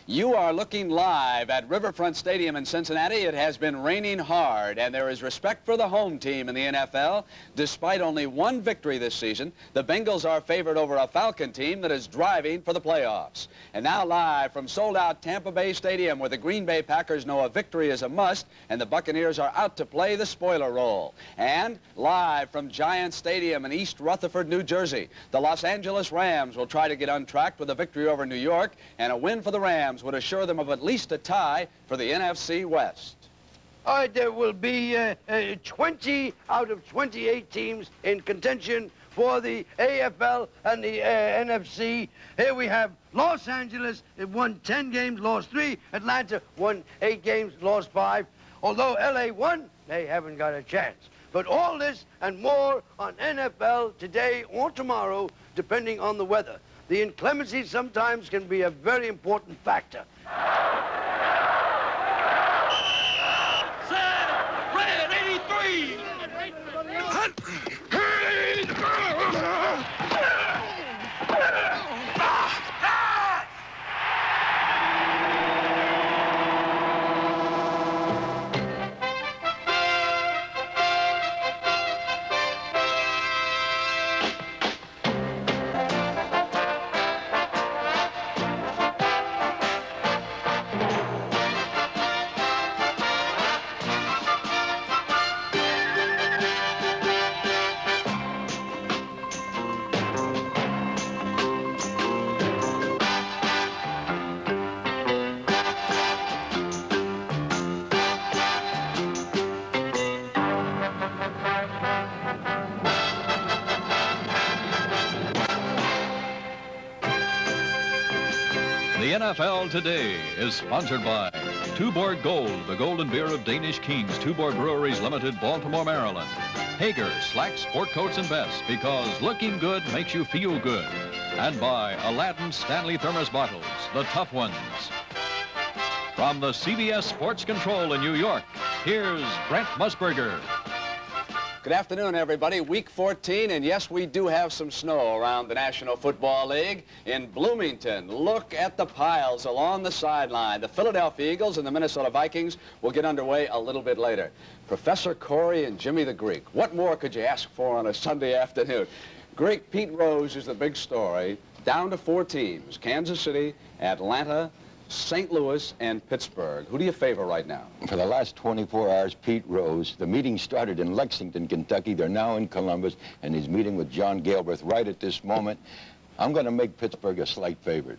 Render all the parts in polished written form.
You are looking live at Riverfront Stadium in Cincinnati. It has been raining hard, and there is respect for the home team in the NFL. Despite only one victory this season, the Bengals are favored over a Falcon team that is driving for the playoffs. And now live from sold-out Tampa Bay Stadium, where the Green Bay Packers know a victory is a must, and the Buccaneers are out to play the spoiler role. And live from Giant Stadium in East Rutherford, New Jersey, the Los Angeles Rams will try to get untracked with a victory over New York, and a win for the Rams would assure them of at least a tie for the NFC West. All right, there will be 20 out of 28 teams in contention for the AFL and the NFC. Here we have Los Angeles. It won 10 games, lost 3. Atlanta won 8 games, lost 5. Although LA won, they haven't got a chance. But all this and more on NFL today or tomorrow, depending on the weather. The inclemency sometimes can be a very important factor. Set, red 83! The NFL Today is sponsored by Tuborg Gold, the golden beer of Danish Kings, Tuborg Breweries Limited, Baltimore, Maryland. Hager, slacks, sport coats, and vests, because looking good makes you feel good. And by Aladdin Stanley Thermos bottles, the tough ones. From the CBS Sports Control in New York, here's Brent Musburger. Good afternoon, everybody. Week 14, and yes, we do have some snow around the National Football League. In Bloomington, look at the piles along the sideline. The Philadelphia Eagles and the Minnesota Vikings will get underway a little bit later. Professor Corey and Jimmy the Greek, what more could you ask for on a Sunday afternoon? Greek, Pete Rose is the big story. Down to 4 teams, Kansas City, Atlanta, St. Louis, and Pittsburgh. Who do you favor right now? For the last 24 hours, Pete Rose. The meeting started in Lexington, Kentucky. They're now in Columbus, and he's meeting with John Galbraith right at this moment. I'm going to make Pittsburgh a slight favorite.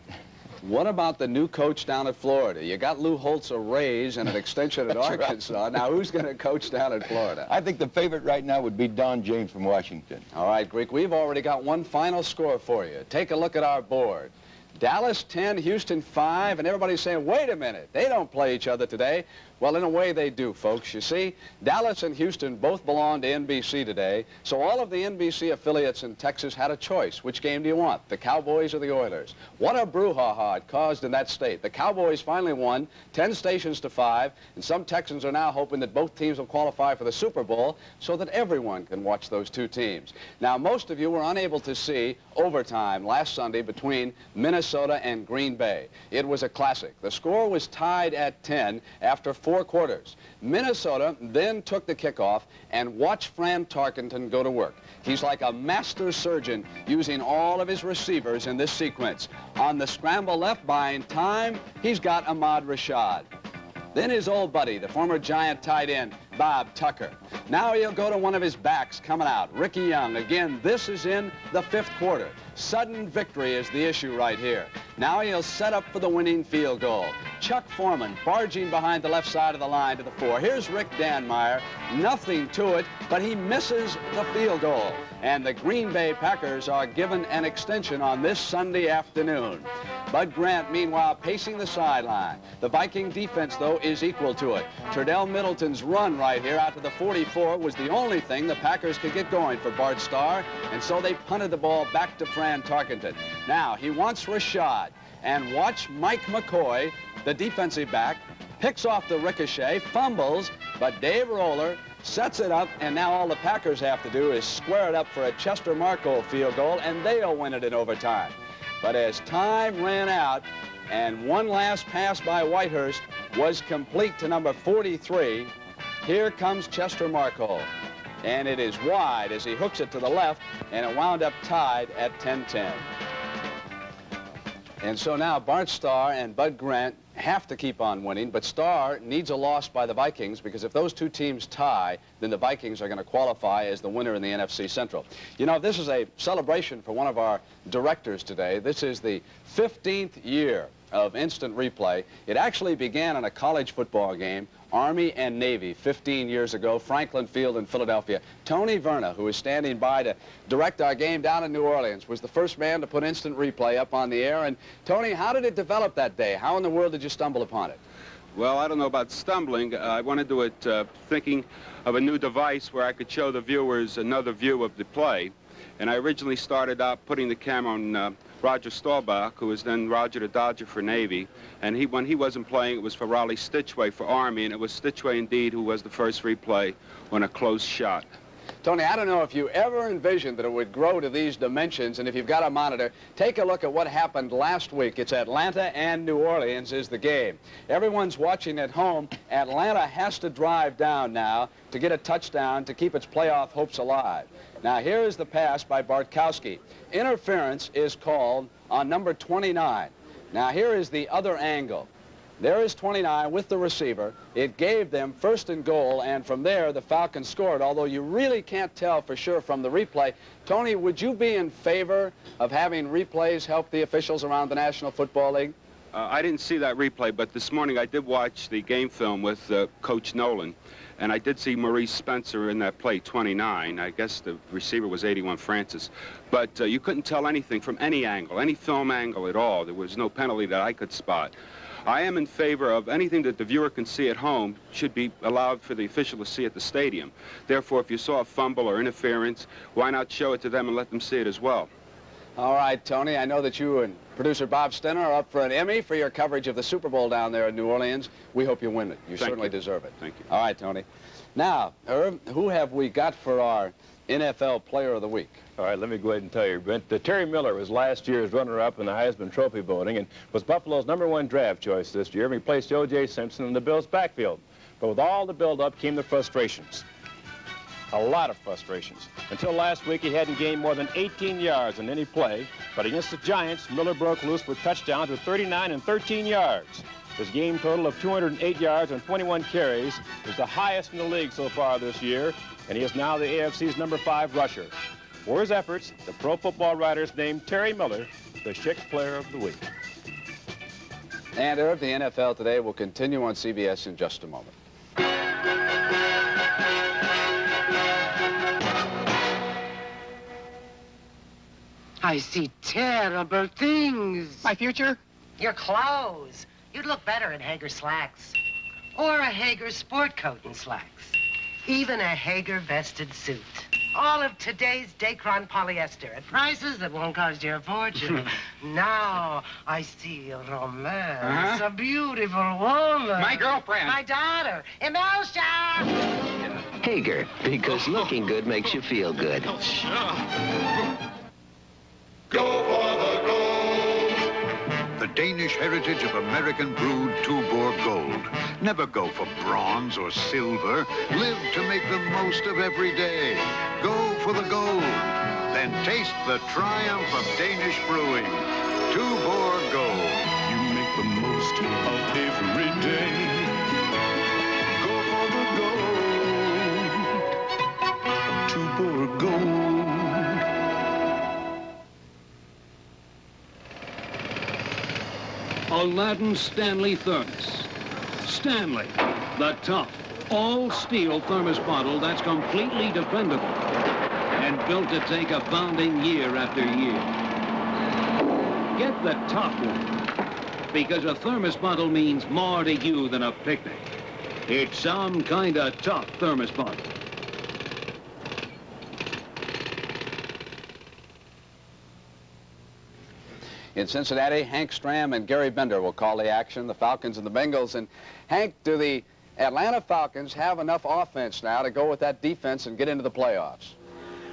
What about the new coach down at Florida? You got Lou Holtz a raise and an extension at Arkansas. Right. Now, who's going to coach down at Florida? I think the favorite right now would be Don James from Washington. All right, Greek, we've already got one final score for you. Take a look at our board. Dallas 10, Houston 5, and everybody's saying, wait a minute, they don't play each other today. Well, in a way they do, folks. You see, Dallas and Houston both belong to NBC today, so all of the NBC affiliates in Texas had a choice. Which game do you want, the Cowboys or the Oilers? What a brouhaha it caused in that state. The Cowboys finally won 10 stations to 5, and some Texans are now hoping that both teams will qualify for the Super Bowl so that everyone can watch those two teams. Now, most of you were unable to see overtime last Sunday between Minnesota and Green Bay. It was a classic. The score was tied at 10 after 4 quarters. Minnesota then took the kickoff, and watch Fran Tarkenton go to work. He's like a master surgeon using all of his receivers in this sequence. On the scramble left, buying time, he's got Ahmad Rashad. Then his old buddy, the former Giant tight end, Bob Tucker. Now he'll go to one of his backs coming out, Ricky Young. Again, this is in the 5th quarter. Sudden victory is the issue right here. Now he'll set up for the winning field goal. Chuck Foreman barging behind the left side of the line to the 4. Here's Rick Danmeyer. Nothing to it, but he misses the field goal. And the Green Bay Packers are given an extension on this Sunday afternoon. Bud Grant, meanwhile, pacing the sideline. The Viking defense, though, is equal to it. Turdell Middleton's run right here out to the 44 was the only thing the Packers could get going for Bart Starr, and so they punted the ball back to Fran Tarkenton. Now, he wants Rashad, and watch Mike McCoy, the defensive back, picks off the ricochet, fumbles, but Dave Roller sets it up, and now all the Packers have to do is square it up for a Chester Marco field goal, and they'll win it in overtime. But as time ran out, And one last pass by Whitehurst was complete to number 43. Here comes Chester Markle. And it is wide as he hooks it to the left, and it wound up tied at 10-10. And so now Bart Starr and Bud Grant have to keep on winning, but Starr needs a loss by the Vikings, because if those two teams tie, then the Vikings are going to qualify as the winner in the NFC Central. You know, this is a celebration for one of our directors today. This is the 15th year of instant replay. It actually began in a college football game, Army and Navy, 15 years ago, Franklin Field in Philadelphia. Tony Verna, who is standing by to direct our game down in New Orleans, was the first man to put instant replay up on the air. And Tony, how did it develop that day? How in the world did you stumble upon it? Well, I don't know about stumbling. I went into it thinking of a new device where I could show the viewers another view of the play. And I originally started out putting the camera on Roger Staubach, who was then Roger the Dodger for Navy. And when he wasn't playing, it was for Raleigh Stitchway for Army, and it was Stitchway indeed who was the first replay on a close shot. Tony, I don't know if you ever envisioned that it would grow to these dimensions, and if you've got a monitor, take a look at what happened last week. It's Atlanta and New Orleans is the game. Everyone's watching at home. Atlanta has to drive down now to get a touchdown to keep its playoff hopes alive. Now, here is the pass by Bartkowski. Interference is called on number 29. Now, here is the other angle. There is 29 with the receiver. It gave them first and goal, and from there, the Falcons scored, although you really can't tell for sure from the replay. Tony, would you be in favor of having replays help the officials around the National Football League? I didn't see that replay, but this morning I did watch the game film with Coach Nolan, and I did see Maurice Spencer in that play, 29. I guess the receiver was 81 Francis. But you couldn't tell anything from any angle, any film angle at all. There was no penalty that I could spot. I am in favor of anything that the viewer can see at home should be allowed for the official to see at the stadium. Therefore, if you saw a fumble or interference, why not show it to them and let them see it as well? All right, Tony, I know that you and producer Bob Stenner are up for an Emmy for your coverage of the Super Bowl down there in New Orleans. We hope you win it. You certainly deserve it. Thank you. All right, Tony. Now, Herb, who have we got for our NFL Player of the Week? All right, let me go ahead and tell you, Brent. Terry Miller was last year's runner-up in the Heisman Trophy voting and was Buffalo's #1 draft choice this year. He replaced O.J. Simpson in the Bills' backfield. But with all the build-up came the frustrations. A lot of frustrations. Until last week, he hadn't gained more than 18 yards in any play. But against the Giants, Miller broke loose with touchdowns with 39 and 13 yards. His game total of 208 yards and 21 carries is the highest in the league so far this year, and he is now the AFC's #5 rusher. For his efforts, the Pro Football Writers named Terry Miller the Schick Player of the Week. And Herb, the NFL Today will continue on CBS in just a moment. I see terrible things. My future? Your clothes. You'd look better in Hager slacks. Or a Hager sport coat and slacks. Even a Hager vested suit. All of today's Dacron polyester at prices that won't cost you a fortune. Now I see romance. A beautiful woman. My girlfriend. My daughter. Emulsion! Hager, because looking good makes you feel good. Go for the gold. The Danish heritage of American brewed Tuborg Gold. Never go for bronze or silver. Live to make the most of every day. Go for the gold. Then taste the triumph of Danish brewing. Tuborg Gold. You make the most of every day. Go for the gold. Tuborg Gold. Aladdin Stanley Thermos. Stanley, the tough, all-steel thermos bottle that's completely dependable and built to take a pounding year after year. Get the tough one, because a thermos bottle means more to you than a picnic. It's some kind of tough thermos bottle. In Cincinnati, Hank Stram and Gary Bender will call the action, the Falcons and the Bengals. And Hank, do the Atlanta Falcons have enough offense now to go with that defense and get into the playoffs?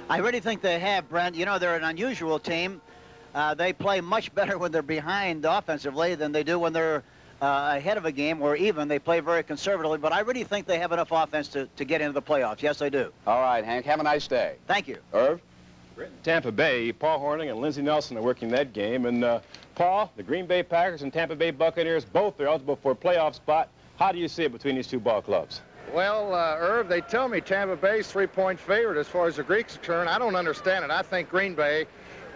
I really think they have, Brent. You know, they're an unusual team. They play much better when they're behind offensively than they do when they're ahead of a game or even. They play very conservatively, but I really think they have enough offense to get into the playoffs. Yes, they do. All right, Hank, have a nice day. Thank you. Irv? Tampa Bay, Paul Hornung and Lindsey Nelson are working that game. And, Paul, the Green Bay Packers and Tampa Bay Buccaneers, both are eligible for a playoff spot. How do you see it between these two ball clubs? Well, Irv, they tell me Tampa Bay's 3-point favorite as far as the Greeks are concerned. I don't understand it. I think Green Bay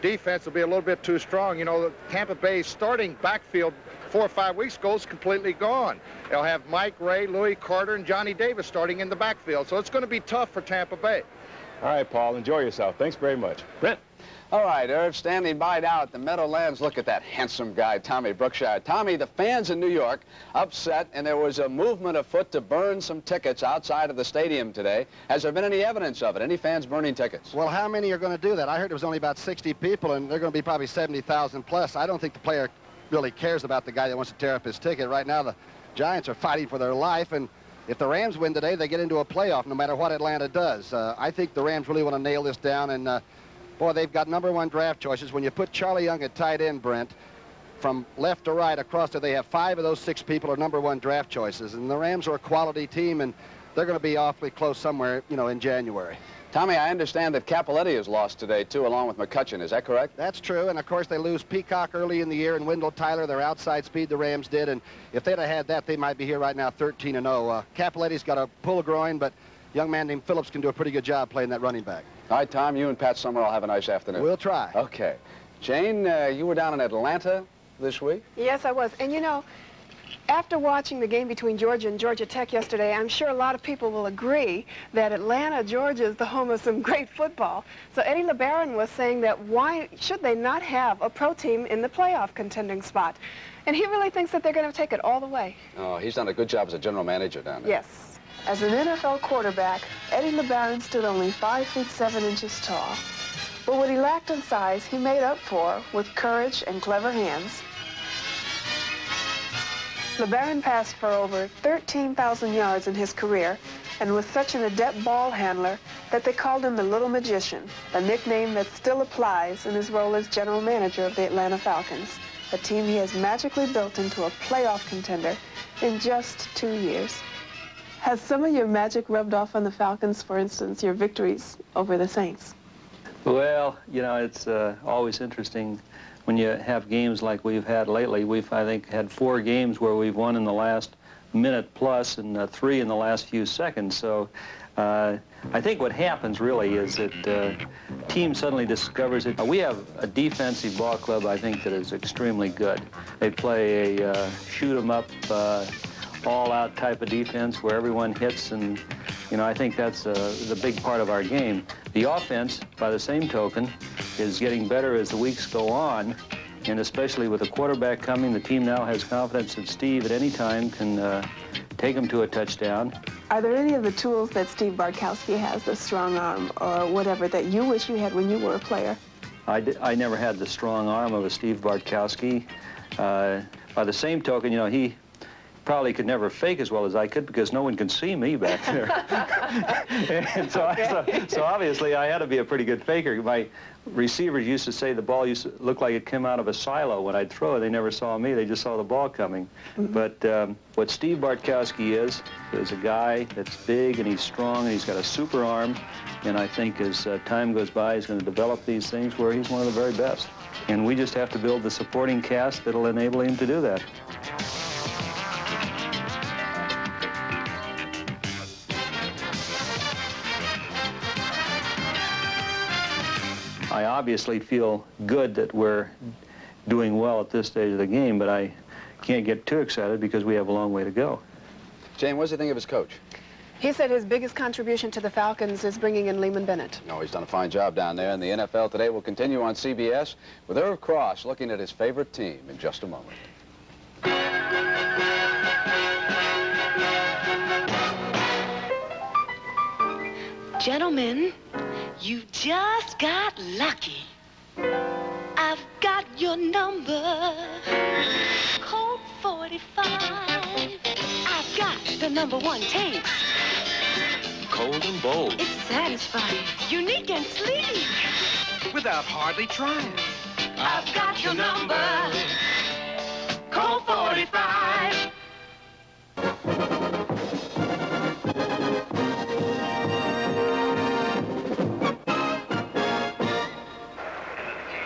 defense will be a little bit too strong. You know, Tampa Bay's starting backfield 4 or 5 weeks ago is completely gone. They'll have Mike Ray, Louis Carter, and Johnny Davis starting in the backfield. So it's going to be tough for Tampa Bay. All right, Paul, enjoy yourself. Thanks very much. Brent? All right, Irv, standing by now at the Meadowlands. Look at that handsome guy, Tommy Brookshire. Tommy, the fans in New York upset, and there was a movement afoot to burn some tickets outside of the stadium today. Has there been any evidence of it? Any fans burning tickets? Well, how many are going to do that? I heard there was only about 60 people, and they're going to be probably 70,000 plus. I don't think the player really cares about the guy that wants to tear up his ticket. Right now, the Giants are fighting for their life, and if the Rams win today, they get into a playoff no matter what Atlanta does. I think the Rams really want to nail this down, and boy, they've got #1 draft choices. When you put Charlie Young at tight end, Brent, from left to right across there, they have 5 of those 6 people are #1 draft choices, and the Rams are a quality team, and they're going to be awfully close somewhere, you know, in January. Tommy, I understand that Capoletti has lost today, too, along with McCutcheon. Is that correct? That's true, and of course they lose Peacock early in the year and Wendell Tyler, their outside speed, the Rams did, and if they'd have had that, they might be here right now 13-0. Capoletti's got a pull groin, but a young man named Phillips can do a pretty good job playing that running back. All right, Tom, you and Pat Summerall have a nice afternoon. We'll try. Okay. Jane, you were down in Atlanta this week? Yes, I was. And, you know, after watching the game between Georgia and Georgia Tech yesterday, I'm sure a lot of people will agree that Atlanta, Georgia is the home of some great football. So Eddie LeBaron was saying that why should they not have a pro team in the playoff contending spot? And he really thinks that they're going to take it all the way. Oh, he's done a good job as a general manager down there. Yes. As an NFL quarterback, Eddie LeBaron stood only 5 feet 7 inches tall. But what he lacked in size, he made up for with courage and clever hands. LeBaron passed for over 13,000 yards in his career and was such an adept ball handler that they called him the Little Magician, a nickname that still applies in his role as general manager of the Atlanta Falcons, a team he has magically built into a playoff contender in just 2 years. Has some of your magic rubbed off on the Falcons, for instance, your victories over the Saints? Well, you know, it's always interesting when you have games like we've had lately. We've, I think, had 4 games where we've won in the last minute plus and 3 in the last few seconds. So I think what happens really is that team suddenly discovers it. We have a defensive ball club, I think, that is extremely good. They play a shoot-'em-up, all-out type of defense where everyone hits, and, you know, I think that's the big part of our game. The offense, by the same token, is getting better as the weeks go on, and especially with the quarterback coming, the team now has confidence that Steve at any time can take them to a touchdown. Are there any of the tools that Steve Bartkowski has, the strong arm or whatever, that you wish you had when you were a player? I never had the strong arm of a Steve Bartkowski. By the same token, you know, he probably could never fake as well as I could because no one can see me back there. And so obviously I had to be a pretty good faker. My receivers used to say the ball used to look like it came out of a silo when I'd throw it. They never saw me. They just saw the ball coming. Mm-hmm. But what Steve Bartkowski is a guy that's big and he's strong and he's got a super arm. And I think as time goes by, he's going to develop these things where he's one of the very best. And we just have to build the supporting cast that'll enable him to do that. I obviously feel good that we're doing well at this stage of the game, but I can't get too excited because we have a long way to go. Jane, what does he think of his coach? He said his biggest contribution to the Falcons is bringing in Lehman Bennett. No, he's done a fine job down there, and the NFL Today will continue on CBS with Irv Cross looking at his favorite team in just a moment. Gentlemen, you just got lucky. I've got your number. Code 45. I've got the #1 taste. Cold and bold. It's satisfying, unique and sleek. Without hardly trying. I've got your number. Colt 45.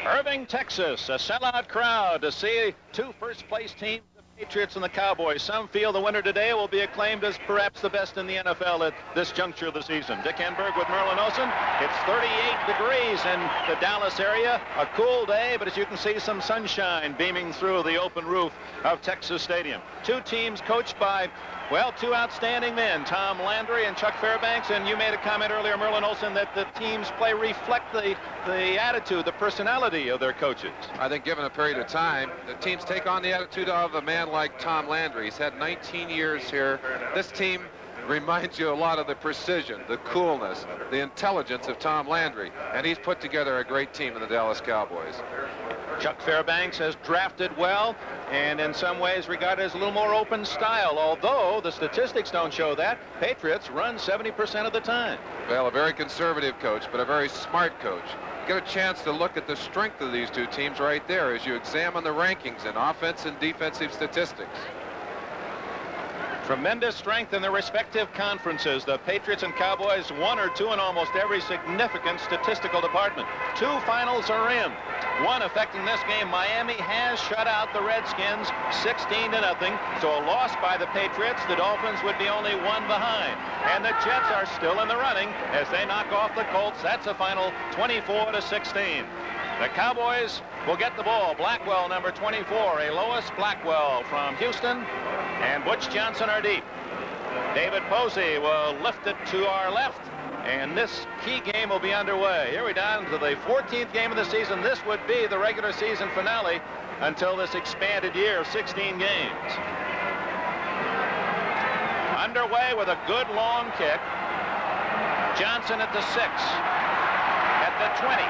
Irving, Texas, a sellout crowd to see two first-place teams, the Patriots and the Cowboys. Some feel the winner today will be acclaimed as perhaps the best in the NFL at this juncture of the season. Dick Enberg with Merlin Olsen. It's 38 degrees in the Dallas area. A cool day, but as you can see, some sunshine beaming through the open roof of Texas Stadium. Two teams coached by, well, two outstanding men, Tom Landry and Chuck Fairbanks, and you made a comment earlier, Merlin Olsen, that the team's play reflect the attitude, the personality of their coaches. I think given a period of time, the teams take on the attitude of a man like Tom Landry. He's had 19 years here. This team reminds you a lot of the precision, the coolness, the intelligence of Tom Landry, and he's put together a great team in the Dallas Cowboys. Chuck Fairbanks has drafted well and in some ways regarded as a little more open style, although the statistics don't show that. Patriots run 70% of the time. Well, a very conservative coach, but a very smart coach. Get a chance to look at the strength of these two teams right there as you examine the rankings in offense and defensive statistics. Tremendous strength in their respective conferences. The Patriots and Cowboys 1 or 2 in almost every significant statistical department. 2 finals are in. One affecting this game. Miami has shut out the Redskins 16-0. So a loss by the Patriots, the Dolphins would be only 1 behind. And the Jets are still in the running as they knock off the Colts. That's a final 24-16. The Cowboys will get the ball. Blackwell, number 24, a Lois Blackwell from Houston, and Butch Johnson are deep. David Posey will lift it to our left, and this key game will be underway. Here we're down to the 14th game of the season. This would be the regular season finale until this expanded year of 16 games. Underway with a good long kick. Johnson at the 6, at the 20.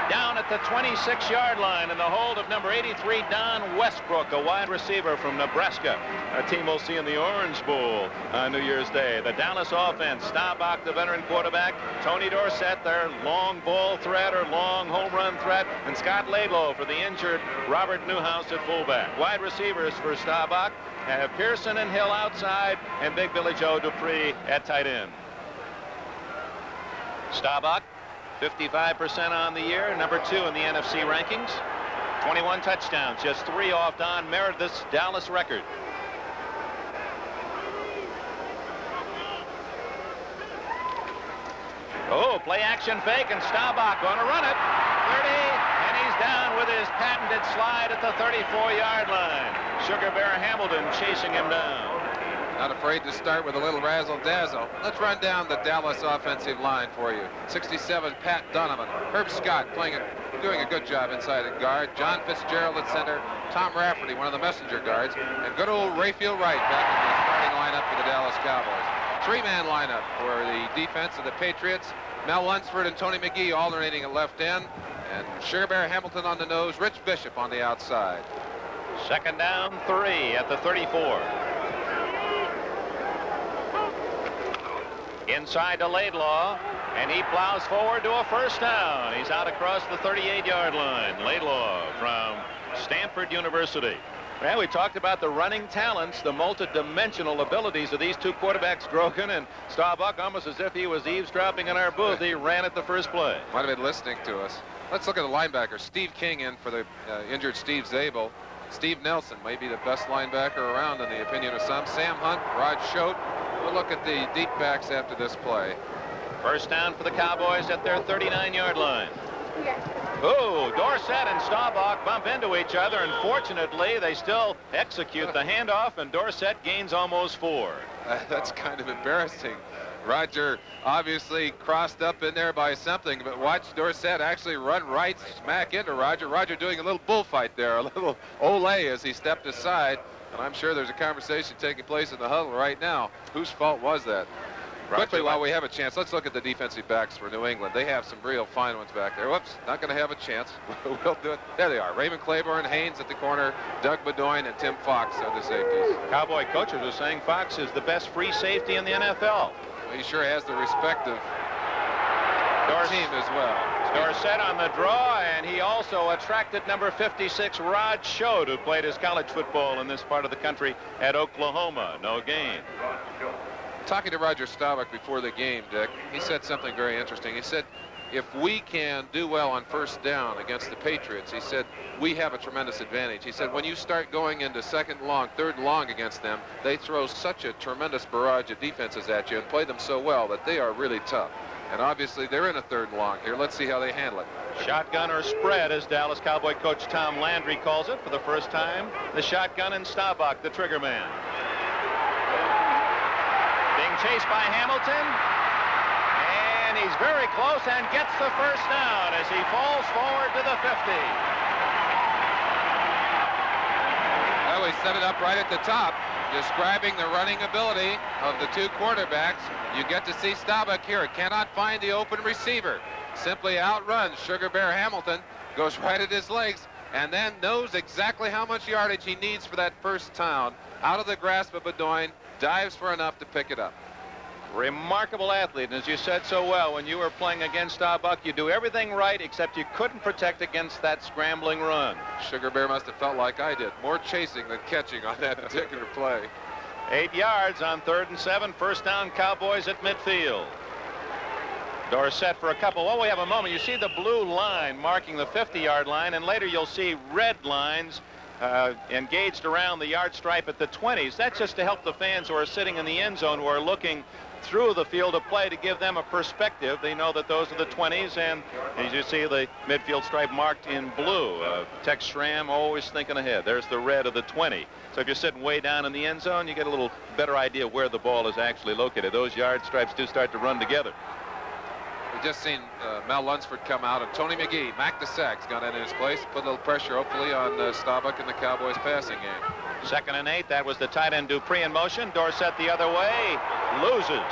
Down at the 26-yard line in the hold of number 83, Don Westbrook, a wide receiver from Nebraska. A team we'll see in the Orange Bowl on New Year's Day. The Dallas offense, Staubach, the veteran quarterback, Tony Dorsett, their long ball threat or long home run threat, and Scott Laidlow for the injured Robert Newhouse at fullback. Wide receivers for Staubach have Pearson and Hill outside, and Big Billy Joe Dupree at tight end. Staubach, 55% on the year, number 2 in the NFC rankings. 21 touchdowns, just 3 off Don Meredith's Dallas record. Oh, play action fake, and Staubach going to run it. 30, and he's down with his patented slide at the 34-yard line. Sugar Bear Hamilton chasing him down. Not afraid to start with a little razzle-dazzle. Let's run down the Dallas offensive line for you. 67, Pat Donovan. Herb Scott doing a good job inside at guard. John Fitzgerald at center. Tom Rafferty, one of the messenger guards. And good old Rayfield Wright back in the starting lineup for the Dallas Cowboys. 3-man lineup for the defense of the Patriots. Mel Lunsford and Tony McGee alternating at left end. And Sugar Bear Hamilton on the nose. Rich Bishop on the outside. Second down, 3 at the 34. Inside to Laidlaw, and he plows forward to a first down. He's out across the 38-yard line. Laidlaw from Stanford University. Well, we talked about the running talents, the multi-dimensional abilities of these two quarterbacks, Grogan and Staubach, almost as if he was eavesdropping in our booth. He ran at the first play. Might have been listening to us. Let's look at the linebackers. Steve King in for the injured Steve Zabel. Steve Nelson may be the best linebacker around in the opinion of some. Sam Hunt, Rod Schote. We'll look at the deep backs after this play. First down for the Cowboys at their 39-yard line. Oh, Dorsett and Staubach bump into each other, and fortunately, they still execute the handoff, and Dorsett gains almost 4. That's kind of embarrassing. Roger obviously crossed up in there by something, but watch Dorsett actually run right smack into Roger. Roger doing a little bullfight there, a little olay as he stepped aside. And I'm sure there's a conversation taking place in the huddle right now. Whose fault was that? Quickly, while we have a chance, let's look at the defensive backs for New England. They have some real fine ones back there. Whoops, not going to have a chance. We'll do it. There they are. Raymond Claiborne, Haynes at the corner, Doug Bedoin, and Tim Fox on the safeties. Cowboy coaches are saying Fox is the best free safety in the NFL. Well, he sure has the respect of the team as well. Dorsett on the draw, and and he also attracted number 56, Rod Schode, who played his college football in this part of the country at Oklahoma. No gain. Talking to Roger Staubach before the game, Dick, he said something very interesting. He said, if we can do well on first down against the Patriots, he said, we have a tremendous advantage. He said, when you start going into second and long, third and long against them, they throw such a tremendous barrage of defenses at you and play them so well that they are really tough. And obviously, they're in a third and long here. Let's see how they handle it. Shotgun or spread, as Dallas Cowboy coach Tom Landry calls it for the first time. The shotgun and Staubach, the trigger man. Being chased by Hamilton. And he's very close and gets the first down as he falls forward to the 50. Well, we set it up right at the top, describing the running ability of the two quarterbacks. You get to see Staubach here. Cannot find the open receiver. Simply outruns Sugar Bear Hamilton, goes right at his legs, and then knows exactly how much yardage he needs for that first down. Out of the grasp of Bedoin, dives for enough to pick it up. Remarkable athlete, and as you said so well, when you were playing against Staubach, you do everything right except you couldn't protect against that scrambling run. Sugar Bear must have felt like I did. More chasing than catching on that particular play. 8 yards on 3rd and 7. First down, Cowboys at midfield. Dorsett for a couple. Well, we have a moment. You see the blue line marking the 50-yard line, and later you'll see red lines engaged around the yard stripe at the 20s. That's just to help the fans who are sitting in the end zone, who are looking through the field of play, to give them a perspective. They know that those are the 20s, and as you see the midfield stripe marked in blue. Tex Schramm always thinking ahead. There's the red of the 20. So if you're sitting way down in the end zone, you get a little better idea where the ball is actually located. Those yard stripes do start to run together. We've just seen Mel Lunsford come out, and Tony McGee, Mac the Sack's gone in his place, put a little pressure, hopefully, on Staubach and the Cowboys passing game. 2nd and 8. That was the tight end Dupree in motion. Dorsett the other way. Loses.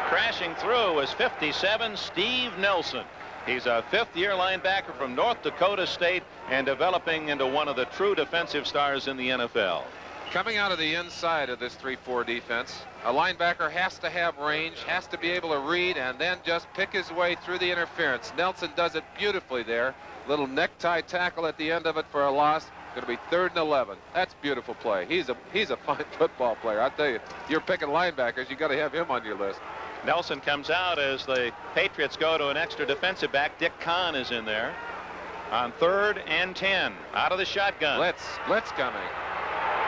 Crashing through was 57, Steve Nelson. He's a 5th-year linebacker from North Dakota State and developing into one of the true defensive stars in the NFL. Coming out of the inside of this 3-4 defense, a linebacker has to have range, has to be able to read, and then just pick his way through the interference. Nelson does it beautifully there. Little necktie tackle at the end of it for a loss. Going to be 3rd and 11. That's beautiful play. He's a fine football player. I tell you, you're picking linebackers, you got to have him on your list. Nelson comes out as the Patriots go to an extra defensive back. Dick Kahn is in there on 3rd and 10. Out of the shotgun. Blitz coming.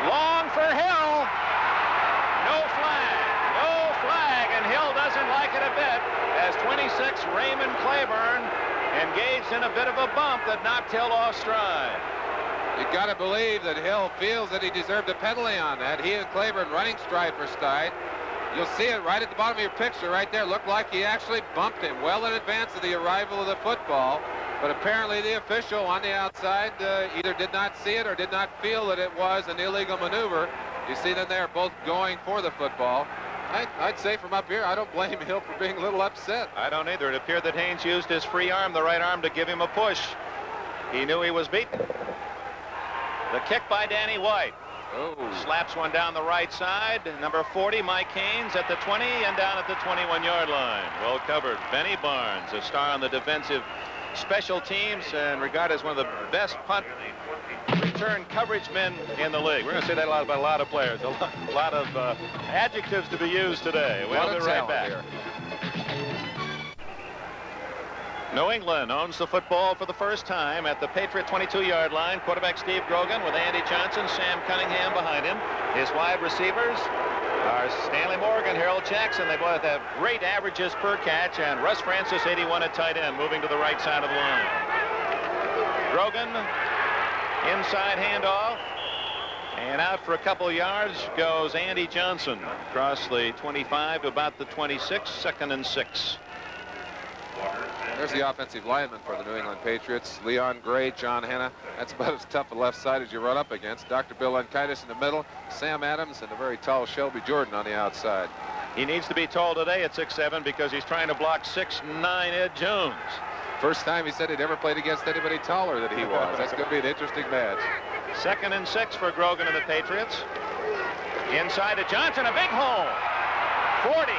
Long for Hill. No flag, and Hill doesn't like it a bit as 26 Raymond Claiborne engaged in a bit of a bump that knocked Hill off stride. You got to believe that Hill feels that he deserved a penalty on that. He and Claiborne running stride for stride. You'll see it right at the bottom of your picture right there. Looked like he actually bumped him well in advance of the arrival of the football. But apparently the official on the outside either did not see it or did not feel that it was an illegal maneuver. You see that they're both going for the football. I'd say from up here, I don't blame Hill for being a little upset. I don't either. It appeared that Haynes used his free arm, the right arm, to give him a push. He knew he was beaten. The kick by Danny White. Oh. Slaps one down the right side. Number 40, Mike Haynes at the 20 and down at the 21-yard line. Well covered. Benny Barnes, a star on the defensive special teams and regarded as one of the best punt return coverage men in the league. We're going to say that a lot about a lot of players. A lot of adjectives to be used today. We'll be right back. Here. New England owns the football for the first time at the Patriot 22-yard line. Quarterback Steve Grogan with Andy Johnson, Sam Cunningham behind him. His wide receivers are Stanley Morgan, Harold Jackson. They both have great averages per catch, and Russ Francis, 81 at tight end, moving to the right side of the line. Grogan, inside handoff, and out for a couple yards goes Andy Johnson across the 25 to about the 26, 2nd and 6. There's the offensive lineman for the New England Patriots. Leon Gray, John Hanna. That's about as tough a left side as you run up against. Dr. Bill Unkaitis in the middle. Sam Adams and a very tall Shelby Jordan on the outside. He needs to be tall today at 6'7" because he's trying to block 6'9" Ed Jones. First time he said he'd ever played against anybody taller than he was. That's going to be an interesting match. 2nd and 6 for Grogan and the Patriots. Inside to Johnson, a big hole. 40,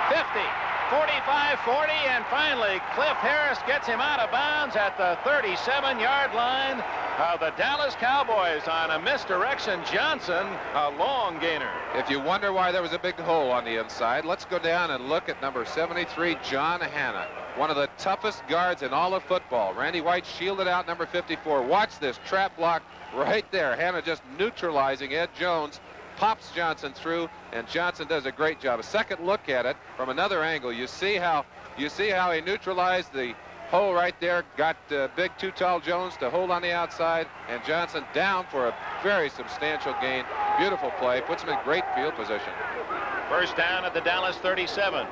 50, 45-40, and finally Cliff Harris gets him out of bounds at the 37-yard line of the Dallas Cowboys on a misdirection. Johnson, a long gainer. If you wonder why there was a big hole on the inside, let's go down and look at number 73, John Hanna, one of the toughest guards in all of football. Randy White shielded out number 54. Watch this trap block right there. Hanna just neutralizing Ed Jones, pops Johnson through, and Johnson does a great job. A second look at it from another angle. You see how he neutralized the hole right there, got big too tall Jones to hold on the outside, and Johnson down for a very substantial gain. Beautiful play, puts him in great field position. First down at the Dallas 37.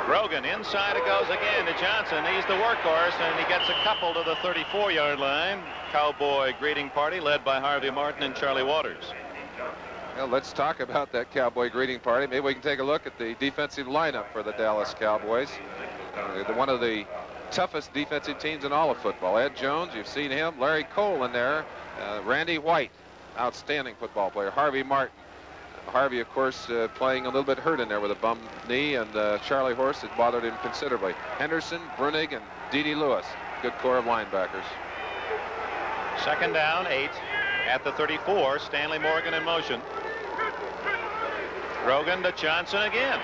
Grogan inside it goes again to Johnson. He's the workhorse, and he gets a couple to the 34-yard line. Cowboy greeting party led by Harvey Martin and Charlie Waters. Well, let's talk about that Cowboy greeting party. Maybe we can take a look at the defensive lineup for the Dallas Cowboys. One of the toughest defensive teams in all of football. Ed Jones, you've seen him. Larry Cole in there. Randy White, outstanding football player. Harvey Martin. Harvey, of course, playing a little bit hurt in there with a bum knee, and Charlie Horse had bothered him considerably. Henderson, Brunig, and D.D. Lewis. Good core of linebackers. Second down, 8 at the 34. Stanley Morgan in motion. Grogan to Johnson again.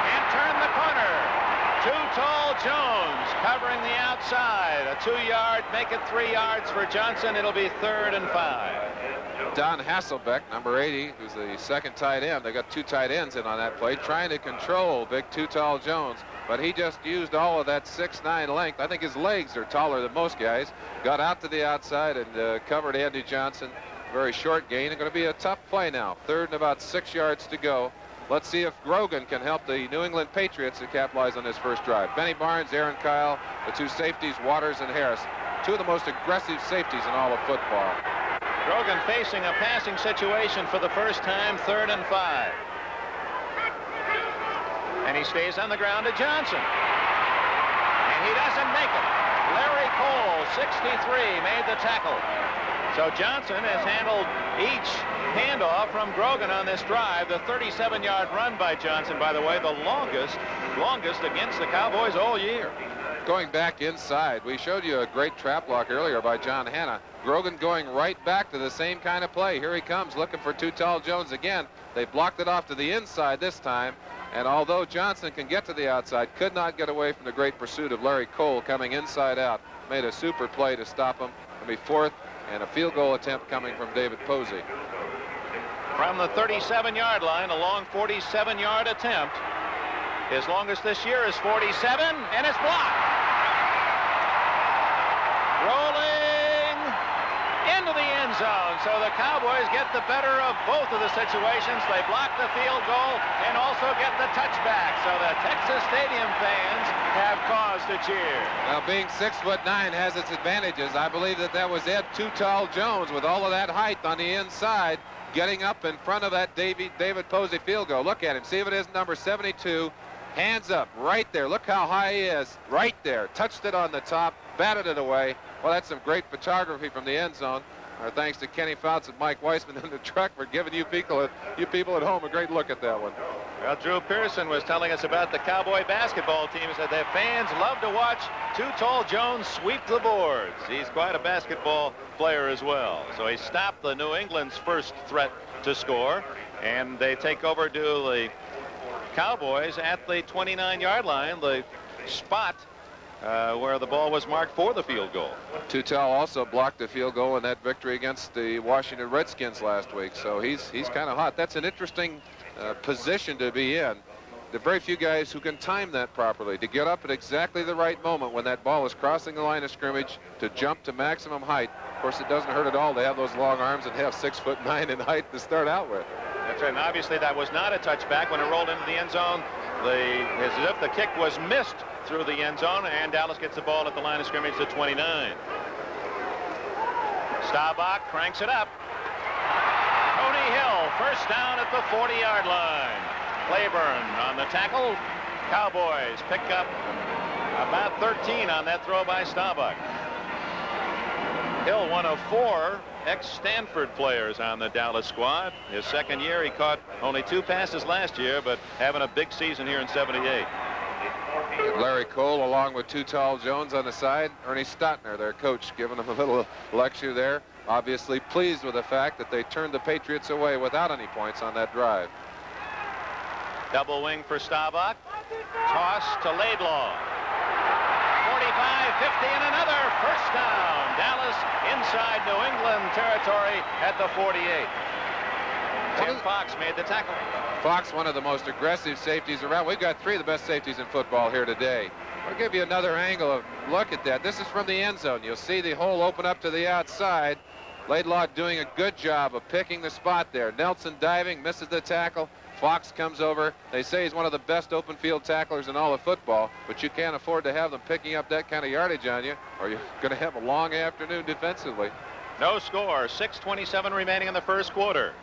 And turn the corner. Too tall Jones covering the outside. A 2-yard, make it 3 yards for Johnson. It'll be 3rd and 5. Don Hasselbeck, number 80, who's the second tight end. They got 2 tight ends in on that play, trying to control big too tall Jones. But he just used all of that 6'9" length. I think his legs are taller than most guys. Got out to the outside and covered Andy Johnson. Very short gain. It's going to be a tough play now. 3rd and about 6 yards to go. Let's see if Grogan can help the New England Patriots to capitalize on this first drive. Benny Barnes, Aaron Kyle, the 2 safeties, Waters and Harris. 2 of the most aggressive safeties in all of football. Grogan facing a passing situation for the first time, 3rd and 5. And he stays on the ground to Johnson. And he doesn't make it. Larry Cole, 63, made the tackle. So Johnson has handled each handoff from Grogan on this drive. The 37-yard run by Johnson, by the way, the longest against the Cowboys all year. Going back inside, we showed you a great trap block earlier by John Hanna. Grogan going right back to the same kind of play. Here he comes looking for too tall Jones again. They blocked it off to the inside this time. And although Johnson can get to the outside, could not get away from the great pursuit of Larry Cole coming inside out. Made a super play to stop him. It'll be 4th and a field goal attempt coming from David Posey. From the 37-yard line, a long 47-yard attempt. His longest this year is 47, and it's blocked. Rolling into the end zone. So the Cowboys get the better of both of the situations. They block the field goal and also get the touchback. So the Texas Stadium fans have cause to cheer. Now, being 6'9" has its advantages. I believe that was Ed Too Tall Jones with all of that height on the inside, getting up in front of that David Posey field goal. Look at him. See if it isn't number 72. Hands up right there. Look how high he is. Right there. Touched it on the top. Batted it away. Well, that's some great photography from the end zone. Our thanks to Kenny Fouts and Mike Weissman in the truck for giving you people at home a great look at that one. Well, Drew Pearson was telling us about the Cowboy basketball team. He said their fans love to watch Too Tall Jones sweep the boards. He's quite a basketball player as well. So he stopped the New England's first threat to score, and they take over to the Cowboys at the 29-yard line, the spot where the ball was marked for the field goal. Too Tall also blocked the field goal in that victory against the Washington Redskins last week, so he's kind of hot. That's an interesting position to be in. There are very few guys who can time that properly, to get up at exactly the right moment when that ball is crossing the line of scrimmage, to jump to maximum height. Of course, it doesn't hurt at all to have those long arms and have 6'9" in height to start out with. That's right, and obviously that was not a touchback when it rolled into the end zone. As if the kick was missed through the end zone, and Dallas gets the ball at the line of scrimmage to 29. Staubach cranks it up. Tony Hill, first down at the 40-yard line. Claiborne on the tackle. Cowboys pick up about 13 on that throw by Staubach. Hill, one of 4 ex-Stanford players on the Dallas squad. His second year, he caught only 2 passes last year, but having a big season here in '78. Larry Cole along with Too Tall Jones on the side. Ernie Stotner, their coach, giving them a little lecture there. Obviously pleased with the fact that they turned the Patriots away without any points on that drive. Double wing for Staubach. Toss to Laidlaw. 45, 50, and another first down. Dallas inside New England territory at the 48. Tim Fox made the tackle. Fox, one of the most aggressive safeties around. We've got 3 of the best safeties in football here today. I'll give you another angle of look at that. This is from the end zone. You'll see the hole open up to the outside. Laidlaw doing a good job of picking the spot there. Nelson diving, misses the tackle. Fox comes over. They say he's one of the best open field tacklers in all of football, but you can't afford to have them picking up that kind of yardage on you, or you're going to have a long afternoon defensively. No score. 6:27 remaining in the first quarter.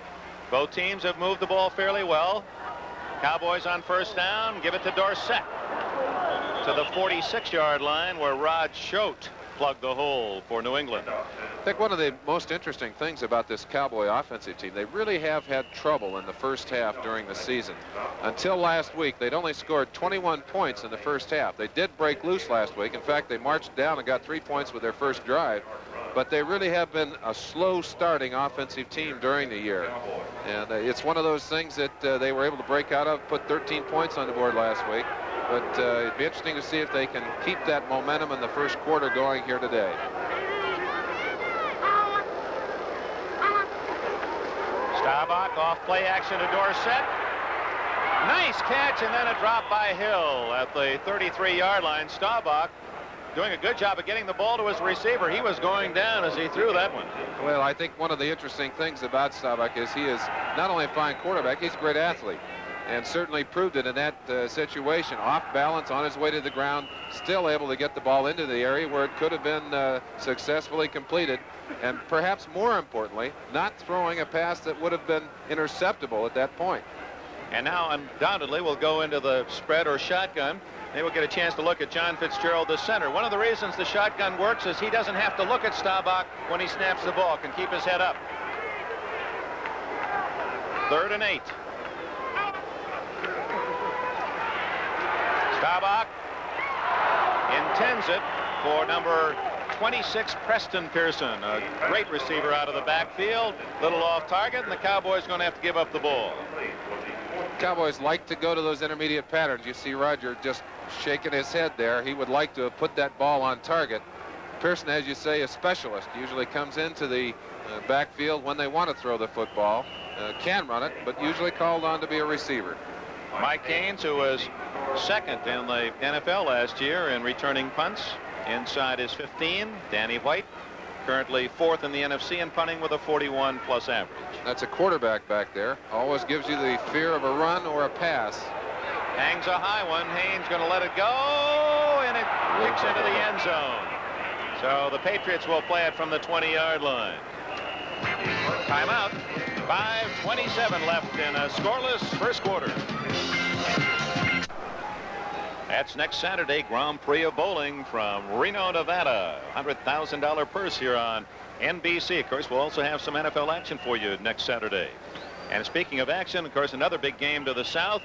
Both teams have moved the ball fairly well. Cowboys on first down. Give it to Dorsett to the 46-yard line where Rod Schote plugged the hole for New England. I think one of the most interesting things about this Cowboy offensive team, they really have had trouble in the first half during the season. Until last week, they'd only scored 21 points in the first half. They did break loose last week. In fact, they marched down and got 3 points with their first drive. But they really have been a slow starting offensive team during the year. And it's one of those things that they were able to break out of, put 13 points on the board last week. But it'd be interesting to see if they can keep that momentum in the first quarter going here today. Staubach off play action to Dorsett. Nice catch, and then a drop by Hill at the 33-yard line. Staubach doing a good job of getting the ball to his receiver. He was going down as he threw that one. Well, I think one of the interesting things about Staubach is he is not only a fine quarterback, he's a great athlete. And certainly proved it in that situation. Off balance, on his way to the ground, still able to get the ball into the area where it could have been successfully completed. And perhaps more importantly, not throwing a pass that would have been interceptable at that point. And now undoubtedly we'll go into the spread or shotgun. They will get a chance to look at John Fitzgerald, the center. One of the reasons the shotgun works is he doesn't have to look at Staubach when he snaps the ball, can keep his head up. 3rd and 8. Staubach intends it for number 26, Preston Pearson, a great receiver out of the backfield. Little off target, and the Cowboys going to have to give up the ball. Cowboys like to go to those intermediate patterns. You see Roger just shaking his head there. He would like to have put that ball on target. Pearson, as you say, a specialist. Usually comes into the backfield when they want to throw the football. Can run it, but usually called on to be a receiver. Mike Haynes, who was second in the NFL last year in returning punts, inside his 15. Danny White, currently 4th in the NFC in punting with a 41+ average. That's a quarterback back there. Always gives you the fear of a run or a pass. Hangs a high one. Haynes going to let it go, and it kicks into the end zone. So the Patriots will play it from the 20-yard line. Timeout. 5:27 left in a scoreless first quarter. That's next Saturday, Grand Prix of Bowling from Reno, Nevada. $100,000 purse here on NBC. Of course, we'll also have some NFL action for you next Saturday. And speaking of action, of course, another big game to the south.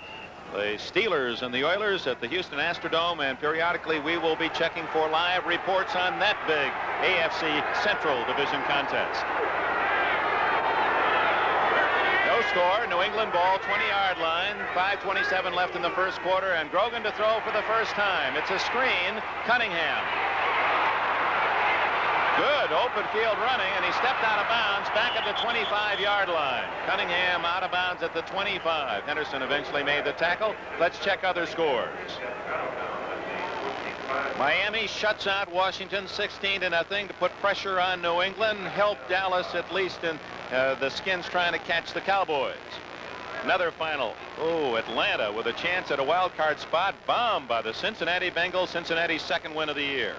The Steelers and the Oilers at the Houston Astrodome, and periodically we will be checking for live reports on that big AFC Central Division contest. No score, New England ball, 20-yard line, 5:27 left in the first quarter, and Grogan to throw for the first time. It's a screen, Cunningham. Good open field running, and he stepped out of bounds back at the 25-yard line. Cunningham out of bounds at the 25. Henderson eventually made the tackle. Let's check other scores. Miami shuts out Washington 16-0 to put pressure on New England, help Dallas at least in the Skins trying to catch the Cowboys. Another final. Oh, Atlanta with a chance at a wild card spot, bombed by the Cincinnati Bengals. Cincinnati's second win of the year.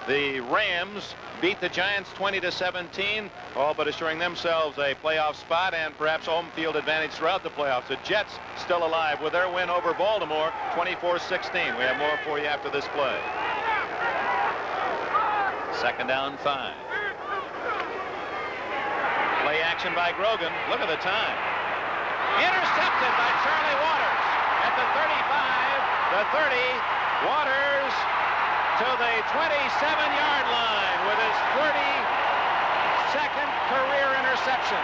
The Rams beat the Giants 20-17, all but assuring themselves a playoff spot and perhaps home field advantage throughout the playoffs. The Jets still alive with their win over Baltimore 24-16. We have more for you after this play. 2nd down 5. action by Grogan. Look at the time. Intercepted by Charlie Waters at the 35, the 30. Waters to the 27-yard line with his 32nd career interception.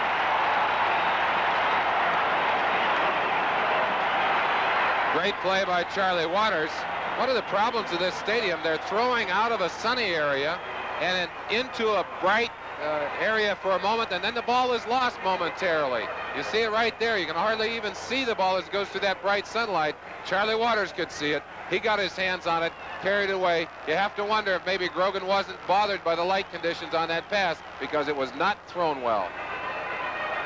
Great play by Charlie Waters. One of the problems of this stadium, they're throwing out of a sunny area and into a bright area for a moment, and then the ball is lost momentarily. You see it right there. You can hardly even see the ball as it goes through that bright sunlight. Charlie Waters could see it. He got his hands on it, carried it away. You have to wonder if maybe Grogan wasn't bothered by the light conditions on that pass because it was not thrown well.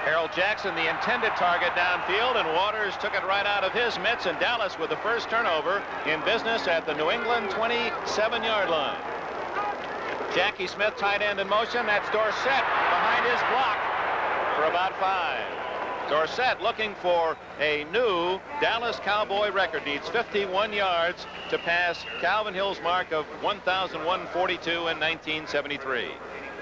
Harold Jackson, the intended target downfield, and Waters took it right out of his mitts, and Dallas with the first turnover in business at the New England 27-yard line. Jackie Smith, tight end in motion. That's Dorsett behind his block for about 5. Dorsett looking for a new Dallas Cowboy record. Needs 51 yards to pass Calvin Hill's mark of 1,142 in 1973.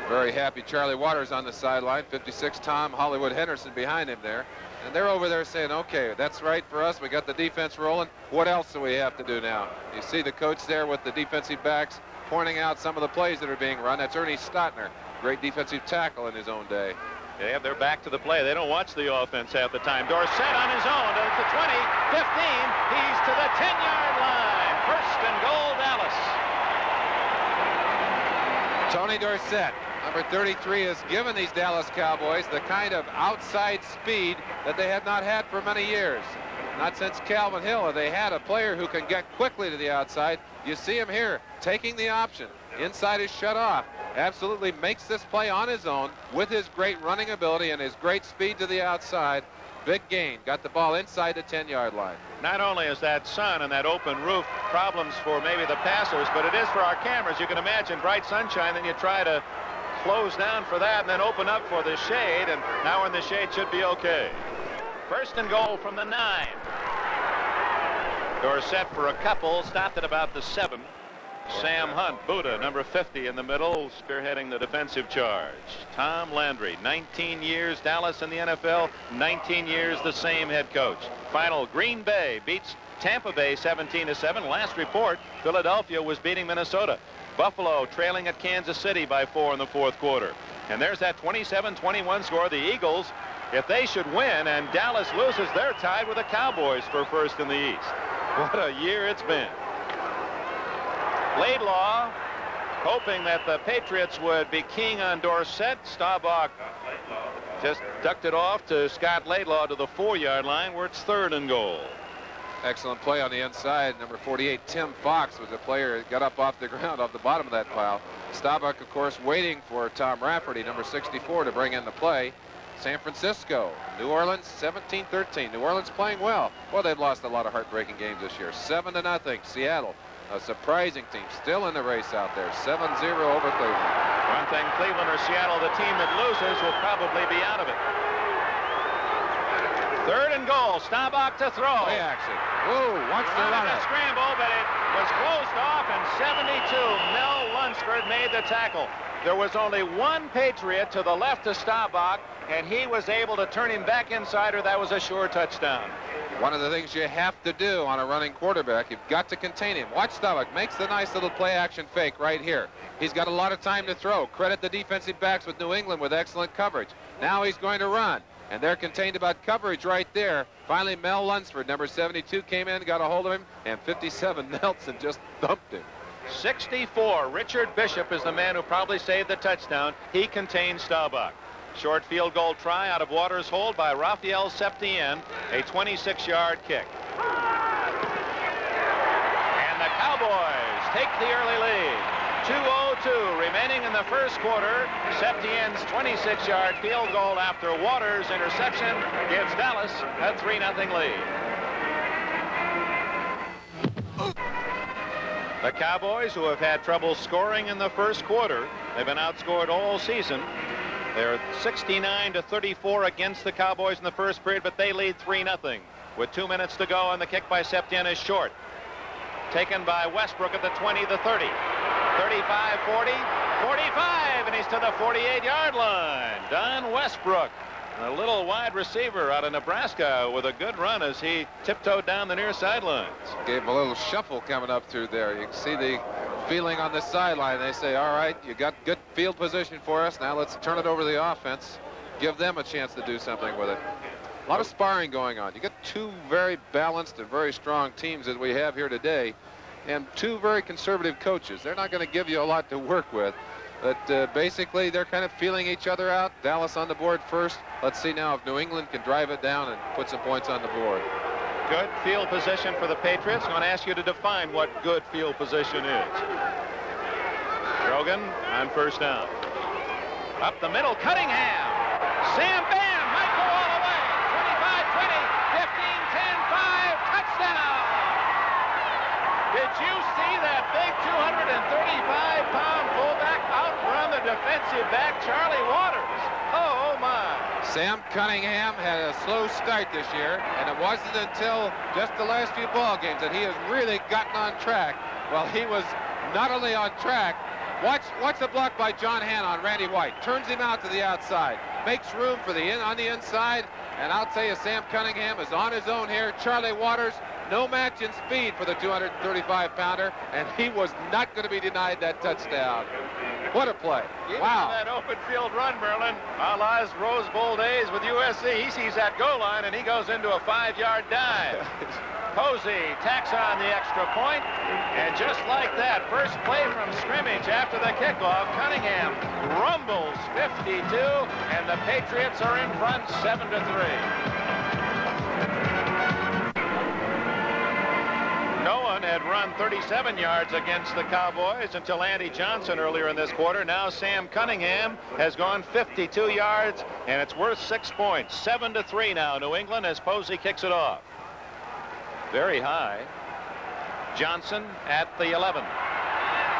Very happy Charlie Waters on the sideline. 56 Tom Hollywood Henderson behind him there. And they're over there saying, okay, that's right for us. We got the defense rolling. What else do we have to do now? You see the coach there with the defensive backs pointing out some of the plays that are being run. That's Ernie Stotner, great defensive tackle in his own day. Yeah, they're back to the play. They don't watch the offense half the time. Dorsett on his own to the 20, 15. He's to the 10-yard line. First and goal, Dallas. Tony Dorsett, number 33, has given these Dallas Cowboys the kind of outside speed that they had not had for many years. Not since Calvin Hill have they had a player who can get quickly to the outside. You see him here taking the option. Inside is shut off. Absolutely makes this play on his own with his great running ability and his great speed to the outside. Big gain. Got the ball inside the 10-yard line. Not only is that sun and that open roof problems for maybe the passers, but it is for our cameras. You can imagine bright sunshine, then you try to close down for that and then open up for the shade, and now in the shade should be okay. First and goal from the 9. Dorsett for a couple, stopped at about the 7. Sam Hunt, Buddha, number 50 in the middle, spearheading the defensive charge. Tom Landry, 19 years Dallas in the NFL, 19 years the same head coach. Final, Green Bay beats Tampa Bay 17-7. Last report, Philadelphia was beating Minnesota. Buffalo trailing at Kansas City by 4 in the fourth quarter. And there's that 27-21 score. The Eagles, if they should win and Dallas loses, they're tied with the Cowboys for first in the East. What a year it's been. Laidlaw hoping that the Patriots would be keying on Dorsett. Staubach just ducked it off to Scott Laidlaw to the 4-yard line where it's third and goal. Excellent play on the inside. Number 48, Tim Fox, was a player that got up off the ground off the bottom of that pile. Staubach, of course, waiting for Tom Rafferty, number 64, to bring in the play. San Francisco, New Orleans, 17-13. New Orleans playing well. Well, they've lost a lot of heartbreaking games this year. 7-0. Seattle, a surprising team, still in the race out there. 7-0 over Cleveland. One thing, Cleveland or Seattle, the team that loses will probably be out of it. Third and goal. Staubach to throw. Play action. Whoa, wants to run it. Scramble, but it was closed off, and 72. Mel Lunsford made the tackle. There was only one Patriot to the left of Staubach, and he was able to turn him back inside, or that was a sure touchdown. One of the things you have to do on a running quarterback, you've got to contain him. Watch Staubach makes the nice little play-action fake right here. He's got a lot of time to throw. Credit the defensive backs with New England with excellent coverage. Now he's going to run, and they're contained about coverage right there. Finally, Mel Lunsford, number 72, came in, got a hold of him, and 57, Nelson, just thumped him. 64. Richard Bishop is the man who probably saved the touchdown. He contained Staubach. Short field goal try out of Waters' hold by Raphael Septien, a 26-yard kick. And the Cowboys take the early lead. 2:02 remaining in the first quarter. Septien's 26-yard field goal after Waters' interception gives Dallas a 3-0 lead. The Cowboys, who have had trouble scoring in the first quarter, they've been outscored all season. They're 69-34 against the Cowboys in the first period, but they lead 3-0 with 2 minutes to go, and the kick by Septien is short. Taken by Westbrook at the 20, the 30, 35, 40, 45, and he's to the 48-yard line. Don Westbrook A little wide receiver out of Nebraska with a good run as he tiptoed down the near sidelines. Gave him a little shuffle coming up through there. You can see the feeling on the sideline. They say, all right, you got good field position for us. Now let's turn it over to the offense. Give them a chance to do something with it. A lot of sparring going on. You got two very balanced and very strong teams that we have here today, and two very conservative coaches. They're not going to give you a lot to work with, but basically they're kind of feeling each other out. Dallas on the board first. Let's see now if New England can drive it down and put some points on the board. Good field position for the Patriots. I'm going to ask you to define what good field position is. Grogan on first down. Up the middle, Cunningham. Sam Bam might go all the way. 25-20, 15-10-5, touchdown. Did you see that big 235-pound fullback outrun the defensive back, Charlie Waters? Oh, my. Sam Cunningham had a slow start this year, and it wasn't until just the last few ball games that he has really gotten on track. Well, he was not only on track. Watch the block by John Hanna on Randy White. Turns him out to the outside. Makes room for on the inside. And I'll tell you, Sam Cunningham is on his own here. Charlie Waters, no match in speed for the 235-pounder. And he was not going to be denied that touchdown. What a play. Wow. That open field run, Merlin, a la his Rose Bowl days with USC. He sees that goal line, and he goes into a 5-yard dive. Posey tacks on the extra point, and just like that, first play from scrimmage after the kickoff, Cunningham rumbles 52, and the Patriots are in front 7-3. No one had run 37 yards against the Cowboys until Andy Johnson earlier in this quarter. Now Sam Cunningham has gone 52 yards, and it's worth 6 points. 7-3 now, New England, as Posey kicks it off. Very high. Johnson at the 11.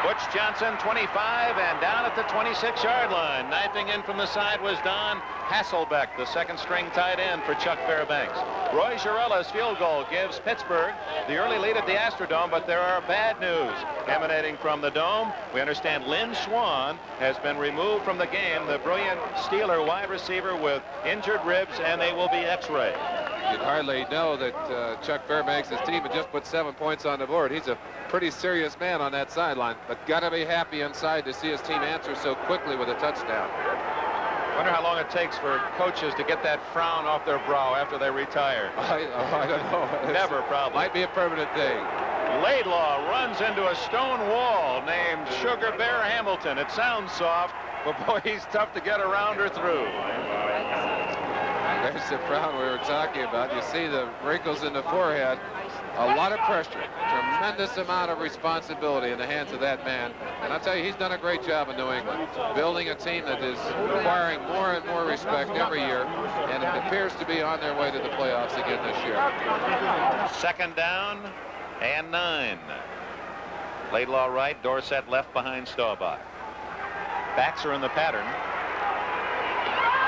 Butch Johnson, 25, and down at the 26-yard line. Knifing in from the side was Don Hasselbeck, the second-string tight end for Chuck Fairbanks. Roy Girella's field goal gives Pittsburgh the early lead at the Astrodome, but there are bad news emanating from the Dome. We understand Lynn Swann has been removed from the game, the brilliant Steeler wide receiver with injured ribs, and they will be X-rayed. You'd hardly know that Chuck Fairbanks' team had just put 7 points on the board. He's a pretty serious man on that sideline, but got to be happy inside to see his team answer so quickly with a touchdown. Wonder how long it takes for coaches to get that frown off their brow after they retire. I don't know. Never, probably. Might be a permanent thing. Laidlaw runs into a stone wall named Sugar Bear Hamilton. It sounds soft, but boy, he's tough to get around or through. There's the frown we were talking about. You see the wrinkles in the forehead. A lot of pressure. Tremendous amount of responsibility in the hands of that man. And I'll tell you, he's done a great job in New England, building a team that is acquiring more and more respect every year, and it appears to be on their way to the playoffs again this year. Second down and 9. Laidlaw right, Dorsett left behind Staubach. Backs are in the pattern.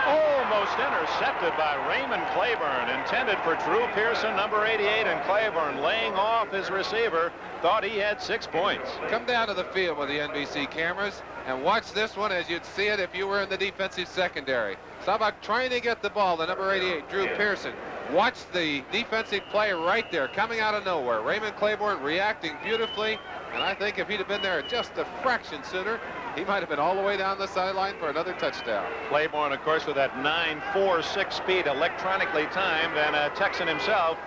Almost intercepted by Raymond Claiborne, intended for Drew Pearson, number 88, and Claiborne laying off his receiver, thought he had 6 points. Come down to the field with the NBC cameras and watch this one as you'd see it if you were in the defensive secondary. Staubach trying to get the ball, the number 88, Drew Pearson. Watch the defensive play right there, coming out of nowhere. Raymond Claiborne reacting beautifully, and I think if he'd have been there just a fraction sooner, he might have been all the way down the sideline for another touchdown. Claiborne, of course, with that 9.46 speed, electronically timed, and Texan himself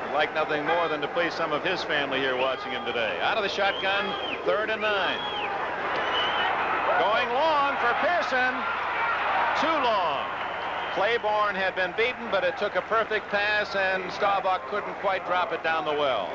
would like nothing more than to please some of his family here watching him today. Out of the shotgun, 3rd and 9. Going long for Pearson. Too long. Claiborne had been beaten, but it took a perfect pass, and Staubach couldn't quite drop it down the well.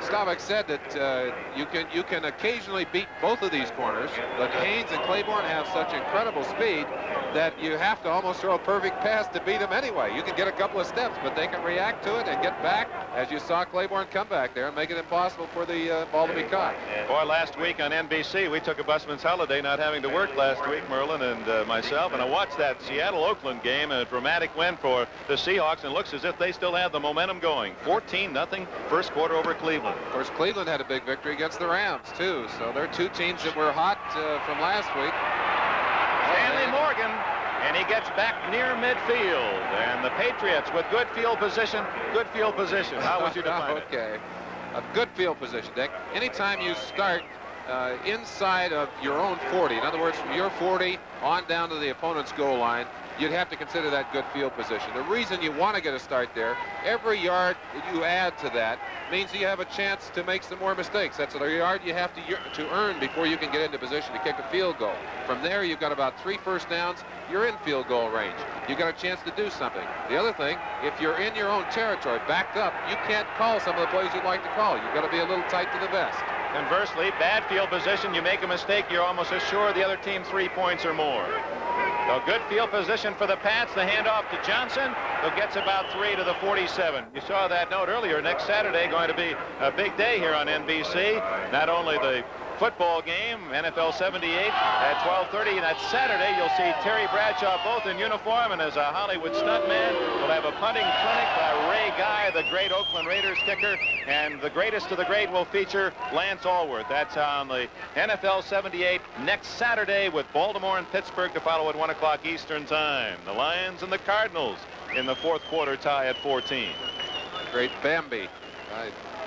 Staubach said that you can occasionally beat both of these corners, but Haynes and Claiborne have such incredible speed that you have to almost throw a perfect pass to beat them anyway. You can get a couple of steps, but they can react to it and get back, as you saw Claiborne come back there and make it impossible for the ball to be caught. Boy, last week on NBC, we took a busman's holiday not having to work last week, Merlin and myself, and I watched that Seattle-Oakland game, a dramatic win for the Seahawks, and looks as if they still have the momentum going. 14-0 first quarter over Cleveland. Of course, Cleveland had a big victory against the Rams, too, so they're two teams that were hot from last week. Stanley Morgan and he gets back near midfield. And the Patriots with good field position. How would you define it? Okay. A good field position, Dick. Anytime you start inside of your own 40, in other words, from your 40 on down to the opponent's goal line, you'd have to consider that good field position. The reason you want to get a start there, every yard that you add to that means you have a chance to make some more mistakes. That's a yard you have to earn before you can get into position to kick a field goal. From there, you've got about 3 first downs. You're in field goal range. You've got a chance to do something. The other thing, if you're in your own territory, backed up, you can't call some of the plays you'd like to call. You've got to be a little tight to the vest. Conversely, bad field position, you make a mistake, you're almost assured the other team 3 points or more. So good field position for the Pats. The handoff to Johnson, who gets about 3 to the 47. You saw that note earlier. Next Saturday going to be a big day here on NBC. Not only the football game, NFL 78 at 12:30, and that Saturday you'll see Terry Bradshaw both in uniform and as a Hollywood stuntman. We'll have a punting clinic by Ray Guy, the great Oakland Raiders kicker, and the greatest of the great will feature Lance Allworth. That's on the NFL 78 next Saturday, with Baltimore and Pittsburgh to follow at 1 o'clock Eastern time. The Lions and the Cardinals in the fourth quarter tie at 14. Great Bambi.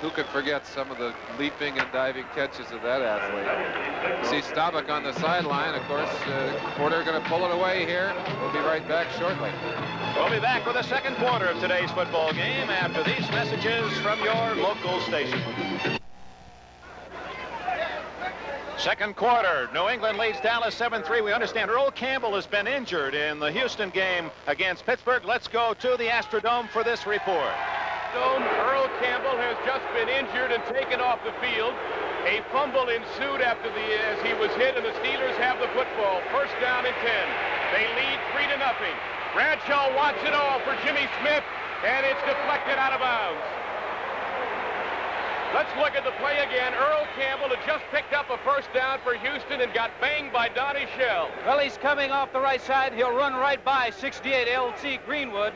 Who could forget some of the leaping and diving catches of that athlete? See Staubach on the sideline. Of course, Porter going to pull it away here. We'll be right back shortly. We'll be back with the second quarter of today's football game after these messages from your local station. Second quarter, New England leads Dallas 7-3. We understand Earl Campbell has been injured in the Houston game against Pittsburgh. Let's go to the Astrodome for this report. Earl Campbell has just been injured and taken off the field. A fumble ensued as he was hit, and the Steelers have the football. First down and 10. They lead 3-0. Bradshaw wants it all for Jimmy Smith, and it's deflected out of bounds. Let's look at the play again. Earl Campbell had just picked up a first down for Houston and got banged by Donnie Shell. Well, he's coming off the right side. He'll run right by 68 L.C. Greenwood.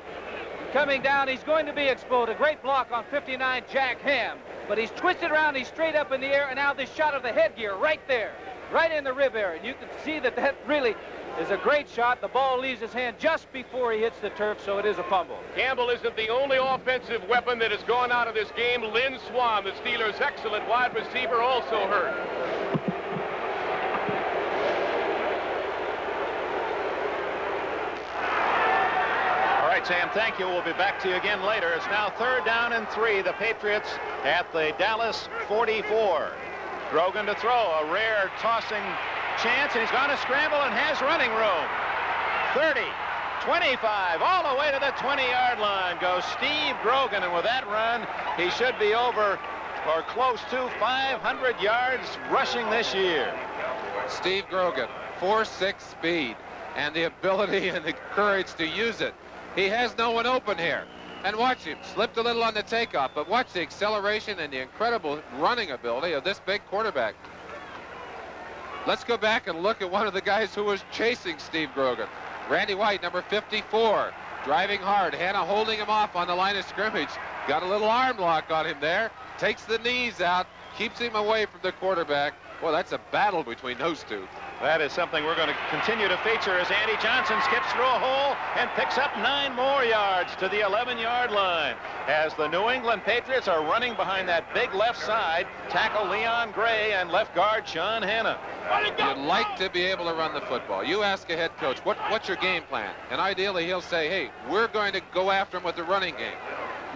Coming down, he's going to be exposed. A great block on 59 Jack Ham. But he's twisted around, he's straight up in the air, and now this shot of the headgear right there, right in the rib area. You can see that really is a great shot. The ball leaves his hand just before he hits the turf, so it is a fumble. Campbell isn't the only offensive weapon that has gone out of this game. Lynn Swan, the Steelers' excellent wide receiver, also hurt. Sam, thank you. We'll be back to you again later. It's now 3rd down and 3. The Patriots at the Dallas 44. Grogan to throw. A rare tossing chance, and he's going to scramble and has running room. 30, 25, all the way to the 20-yard line goes Steve Grogan, and with that run, he should be over or close to 500 yards rushing this year. Steve Grogan, 4.6 speed, and the ability and the courage to use it. He has no one open here. And watch him. Slipped a little on the takeoff, but watch the acceleration and the incredible running ability of this big quarterback. Let's go back and look at one of the guys who was chasing Steve Grogan. Randy White, number 54, driving hard. Hanna holding him off on the line of scrimmage. Got a little arm lock on him there. Takes the knees out, keeps him away from the quarterback. Well, that's a battle between those two. That is something we're going to continue to feature as Andy Johnson skips through a hole and picks up 9 more yards to the 11-yard line. As the New England Patriots are running behind that big left side, tackle Leon Gray and left guard Sean Hanna. You'd like to be able to run the football. You ask a head coach, what's your game plan? And ideally he'll say, hey, we're going to go after him with the running game.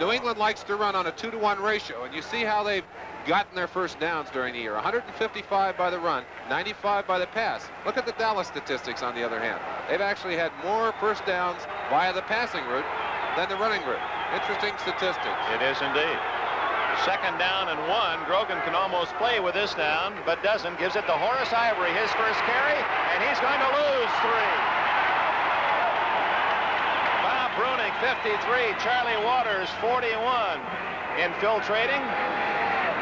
New England likes to run on a 2-to-1 ratio, and you see how they've gotten their first downs during the year. 155 by the run, 95 by the pass. Look at the Dallas statistics on the other hand. They've actually had more first downs via the passing route than the running route. Interesting statistics. It is indeed. 2nd down and 1. Grogan can almost play with this down, but doesn't. Gives it to Horace Ivory, his first carry, and he's going to lose 3. Bob Brunig, 53. Charlie Waters, 41. Infiltrating.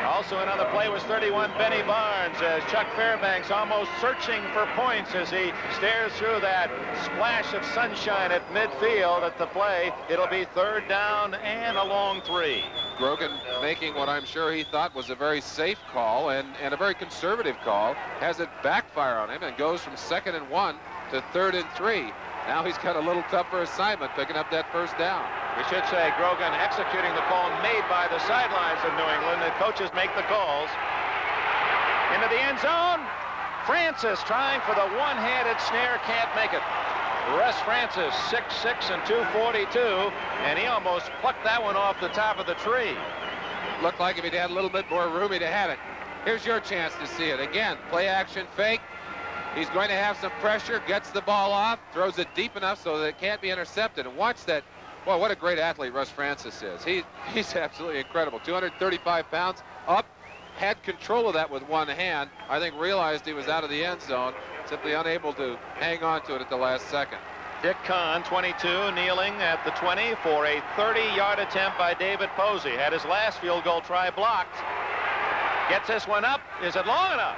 Also in on the play was 31 Benny Barnes, as Chuck Fairbanks almost searching for points as he stares through that splash of sunshine at midfield at the play. It'll be 3rd down and a long 3. Grogan making what I'm sure he thought was a very safe call and a very conservative call. Has it backfire on him and goes from 2nd and 1 to 3rd and 3. Now he's got a little tougher assignment picking up that first down. We should say Grogan executing the call made by the sidelines of New England. The coaches make the calls. Into the end zone. Francis trying for the one-handed snare, can't make it. Russ Francis, 6'6" and 242, and he almost plucked that one off the top of the tree. Looked like if he'd had a little bit more room, he'd have had it. Here's your chance to see it. Again, play action fake. He's going to have some pressure, gets the ball off, throws it deep enough so that it can't be intercepted. And watch that. Boy, what a great athlete Russ Francis is. He's absolutely incredible. 235 pounds, up, had control of that with one hand. I think realized he was out of the end zone, simply unable to hang on to it at the last second. Dick Kahn, 22, kneeling at the 20 for a 30-yard attempt by David Posey. Had his last field goal try blocked. Gets this one up. Is it long enough?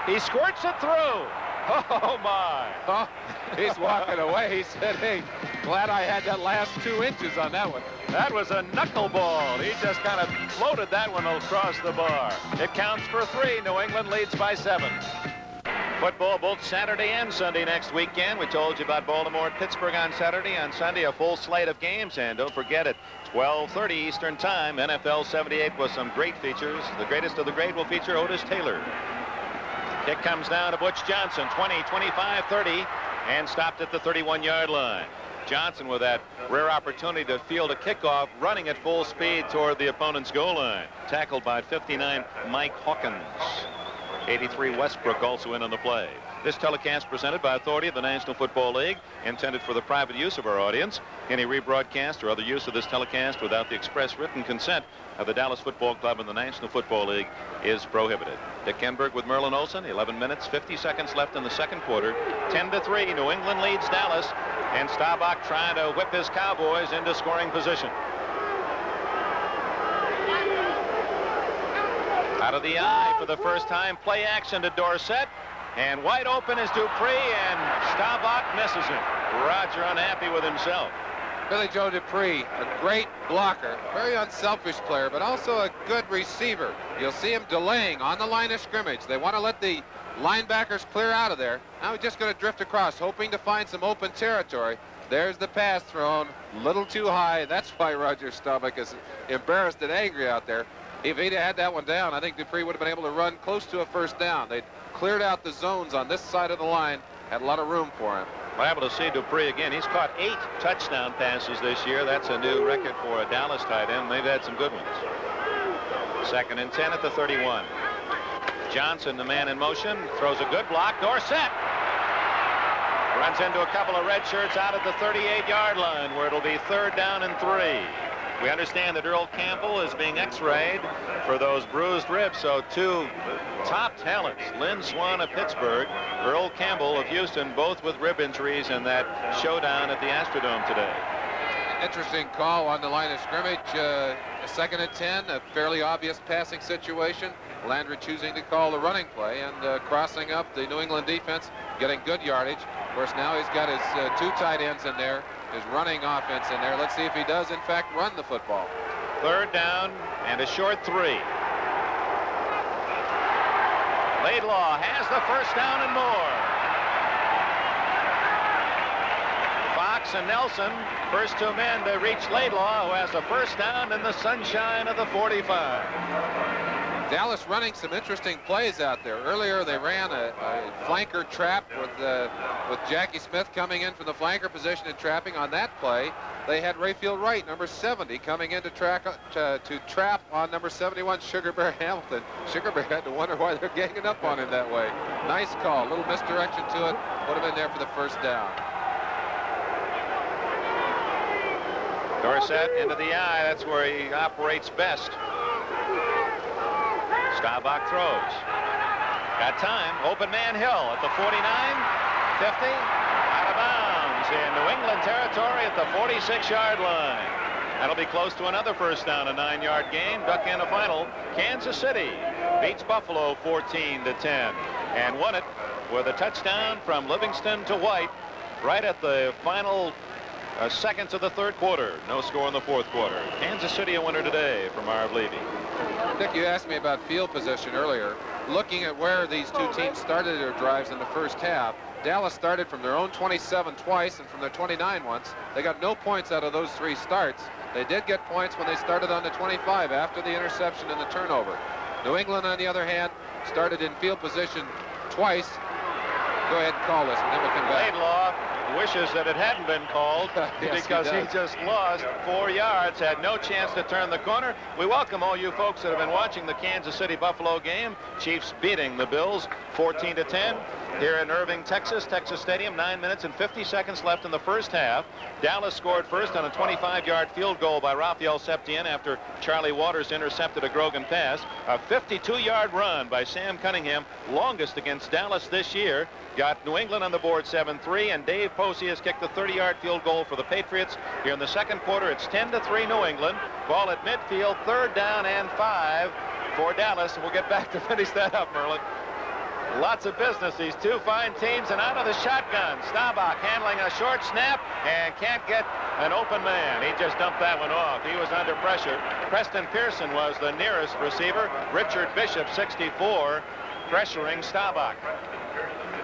He squirts it through. Oh, my. Oh, he's walking away. He said, hey, glad I had that last 2 inches on that one. That was a knuckleball. He just kind of floated that one across the bar. It counts for 3. New England leads by 7. Football both Saturday and Sunday next weekend. We told you about Baltimore and Pittsburgh on Saturday. On Sunday, a full slate of games. And don't forget it, 12:30 Eastern Time, NFL 78 with some great features. The greatest of the great will feature Otis Taylor. Kick comes down to Butch Johnson, 20, 25, 30, and stopped at the 31-yard line. Johnson with that rare opportunity to field a kickoff, running at full speed toward the opponent's goal line. Tackled by 59 Mike Hawkins. 83 Westbrook also in on the play. This telecast presented by authority of the National Football League, intended for the private use of our audience. Any rebroadcast or other use of this telecast without the express written consent of the Dallas Football Club and the National Football League is prohibited. Dick Enberg with Merlin Olsen, 11 minutes, 50 seconds left in the second quarter. 10-3, New England leads Dallas, and Staubach trying to whip his Cowboys into scoring position. Out of the eye for the first time, play action to Dorsett, and wide open is Dupree, and Staubach misses him. Roger unhappy with himself. Billy Joe Dupree, a great blocker, very unselfish player, but also a good receiver. You'll see him delaying on the line of scrimmage. They want to let the linebackers clear out of there. Now he's just going to drift across, hoping to find some open territory. There's the pass thrown, a little too high. That's why Roger Staubach is embarrassed and angry out there. If he'd had that one down, I think Dupree would have been able to run close to a first down. They'd cleared out the zones on this side of the line, had a lot of room for him. We're able to see Dupree again. He's caught 8 touchdown passes this year. That's a new record for a Dallas tight end. They've had some good ones. 2nd and 10 at the 31. Johnson, the man in motion, throws a good block. Dorsett runs into a couple of red shirts out at the 38-yard line, where it'll be 3rd down and 3. We understand that Earl Campbell is being x-rayed for those bruised ribs. So 2 top talents, Lynn Swann of Pittsburgh, Earl Campbell of Houston, both with rib injuries in that showdown at the Astrodome today. Interesting call on the line of scrimmage. A 2nd and 10, a fairly obvious passing situation. Landry choosing to call the running play and crossing up the New England defense, getting good yardage. Of course, now he's got his 2 tight ends in there, his running offense in there. Let's see if he does, in fact, run the football. 3rd down and a short 3. Laidlaw has the first down and more. Fox and Nelson, first 2 men to reach Laidlaw, who has the first down in the sunshine of the 45. Dallas running some interesting plays out there. Earlier they ran a flanker trap with Jackie Smith coming in from the flanker position and trapping. On that play, they had Rayfield Wright, number 70, coming in to trap on number 71, Sugar Bear Hamilton. Sugar Bear had to wonder why they're ganging up on him that way. Nice call, a little misdirection to it, put him in there for the first down. Dorsett into the eye, that's where he operates best. Staubach throws. Got time. Open man Hill at the 49, 50, out of bounds in New England territory at the 46-yard line. That'll be close to another first down, a 9-yard gain. Duck in the final. Kansas City beats Buffalo 14-10 and won it with a touchdown from Livingston to White right at the final seconds of the 3rd quarter. No score in the 4th quarter. Kansas City a winner today for Marv Levy. Dick, you asked me about field position earlier. Looking at where these 2 teams started their drives in the first half, Dallas started from their own 27 twice and from their 29 once. They got no points out of those 3 starts. They did get points when they started on the 25 after the interception and the turnover. New England, on the other hand, started in field position twice. Go ahead and call this, and then we'll come back. Laidlaw wishes that it hadn't been called Yes, because he he does. just lost 4 yards, had no chance to turn the corner. We welcome all you folks that have been watching the Kansas City-Buffalo game. Chiefs beating the Bills 14-10 here in Irving, Texas Stadium. 9 minutes and 50 seconds left in the first half. Dallas scored first on a 25-yard field goal by Rafael Septien after Charlie Waters intercepted a Grogan pass. A 52-yard run by Sam Cunningham, longest against Dallas this year, got New England on the board 7-3, and Dave Posey has kicked the 30-yard field goal for the Patriots. Here in the second quarter, it's 10-3 New England. Ball at midfield, 3rd down and 5 for Dallas. We'll get back to finish that up, Merlin. Lots of business, these two fine teams, and out of the shotgun. Staubach handling a short snap and can't get an open man. He just dumped that one off. He was under pressure. Preston Pearson was the nearest receiver. Richard Bishop, 64, pressuring Staubach.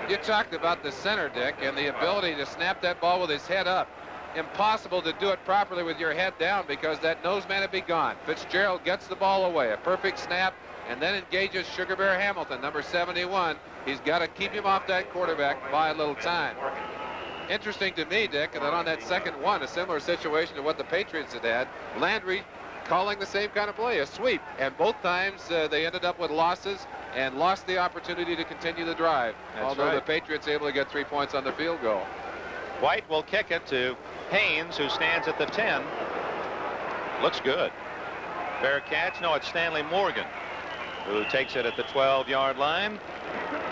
You talked about the center, Dick, and the ability to snap that ball with his head up. Impossible to do it properly with your head down because that nose man would be gone. Fitzgerald gets the ball away, a perfect snap, and then engages Sugar Bear Hamilton, number 71. He's got to keep him off that quarterback by a little time. Interesting to me, Dick, that on that second one, a similar situation to what the Patriots had, Landry calling the same kind of play, a sweep. And both times they ended up with losses and lost the opportunity to continue the drive. Although the Patriots able to get 3 points on the field goal. White will kick it to Haynes, who stands at the 10. Looks good. Fair catch. No, it's Stanley Morgan, who takes it at the 12-yard line.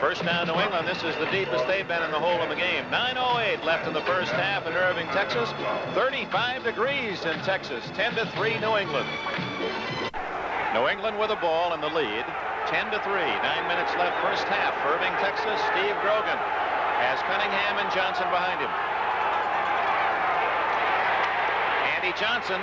First down, New England. This is the deepest they've been in the whole of the game. 9:08 left in the first half in Irving, Texas. 35 degrees in Texas. 10-3 New England. New England with a ball in the lead. 10-3. 9 minutes left first half. Irving, Texas. Steve Grogan has Cunningham and Johnson behind him. Andy Johnson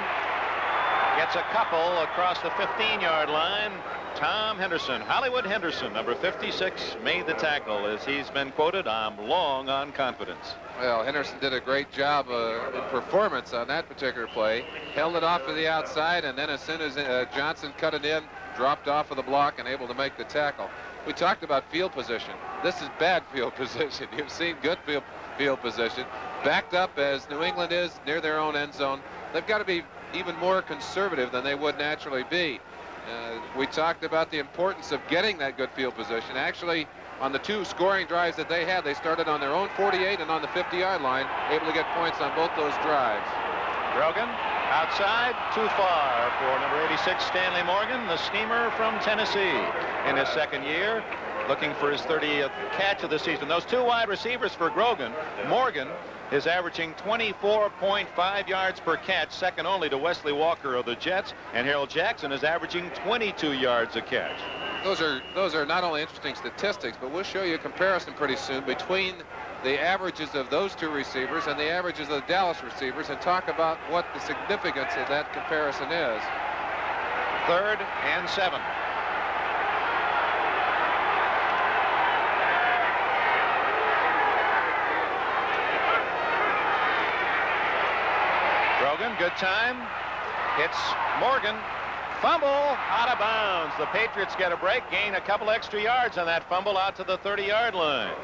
gets a couple across the 15-yard line. Tom Henderson, Hollywood Henderson, number 56, made the tackle. As he's been quoted, "I'm long on confidence." Well, Henderson did a great job in performance on that particular play. Held it off to the outside, and then as soon as Johnson cut it in, dropped off of the block and able to make the tackle. We talked about field position. This is bad field position. You've seen good field position. Backed up as New England is near their own end zone. They've got to be even more conservative than they would naturally be. We talked about the importance of getting that good field position. Actually, on the 2 scoring drives that they had, they started on their own 48 and on the 50-yard line, able to get points on both those drives. Grogan outside, too far for number 86, Stanley Morgan, the schemer from Tennessee, in his second year, looking for his 30th catch of the season. Those 2 wide receivers for Grogan. Morgan is averaging 24.5 yards per catch, second only to Wesley Walker of the Jets, and Harold Jackson is averaging 22 yards a catch. Those are not only interesting statistics, but we'll show you a comparison pretty soon between the averages of those 2 receivers and the averages of the Dallas receivers, and talk about what the significance of that comparison is. 3rd and 7. Grogan, good time. It's Morgan. Fumble out of bounds. The Patriots get a break, gain a couple extra yards on that fumble out to the 30-yard line.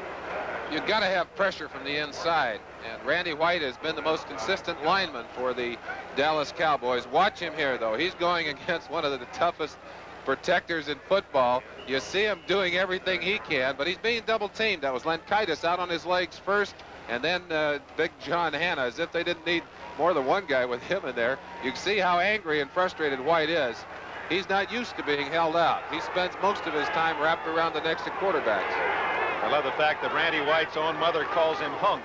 You've got to have pressure from the inside, and Randy White has been the most consistent lineman for the Dallas Cowboys. Watch him here, though. He's going against one of the toughest protectors in football. You see him doing everything he can, but he's being double-teamed. That was Lenkaitis out on his legs first, and then Big John Hanna, as if they didn't need more than one guy with him in there. You can see how angry and frustrated White is. He's not used to being held out. He spends most of his time wrapped around the necks of quarterbacks. I love the fact that Randy White's own mother calls him Hunk.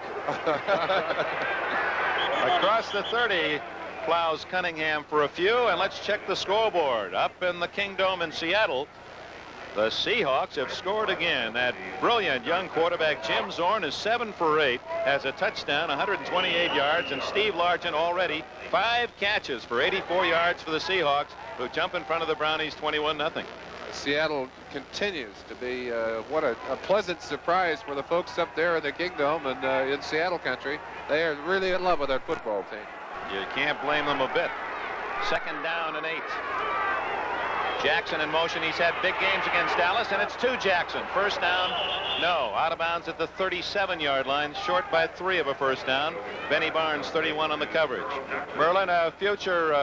Across the 30, plows Cunningham for a few, and let's check the scoreboard. Up in the Kingdome in Seattle, the Seahawks have scored again. That brilliant young quarterback, Jim Zorn, is 7 for 8, has a touchdown, 128 yards, and Steve Largent already 5 catches for 84 yards for the Seahawks, who jump in front of the Brownies 21-0. Seattle continues to be what a pleasant surprise for the folks up there in the Kingdom and in Seattle country. They are really in love with their football team. You can't blame them a bit. 2nd down and 8. Jackson in motion. He's had big games against Dallas, and it's to Jackson. 1st down, no. Out of bounds at the 37-yard line, short by 3 of a 1st down. Benny Barnes, 31 on the coverage. Merlin, a future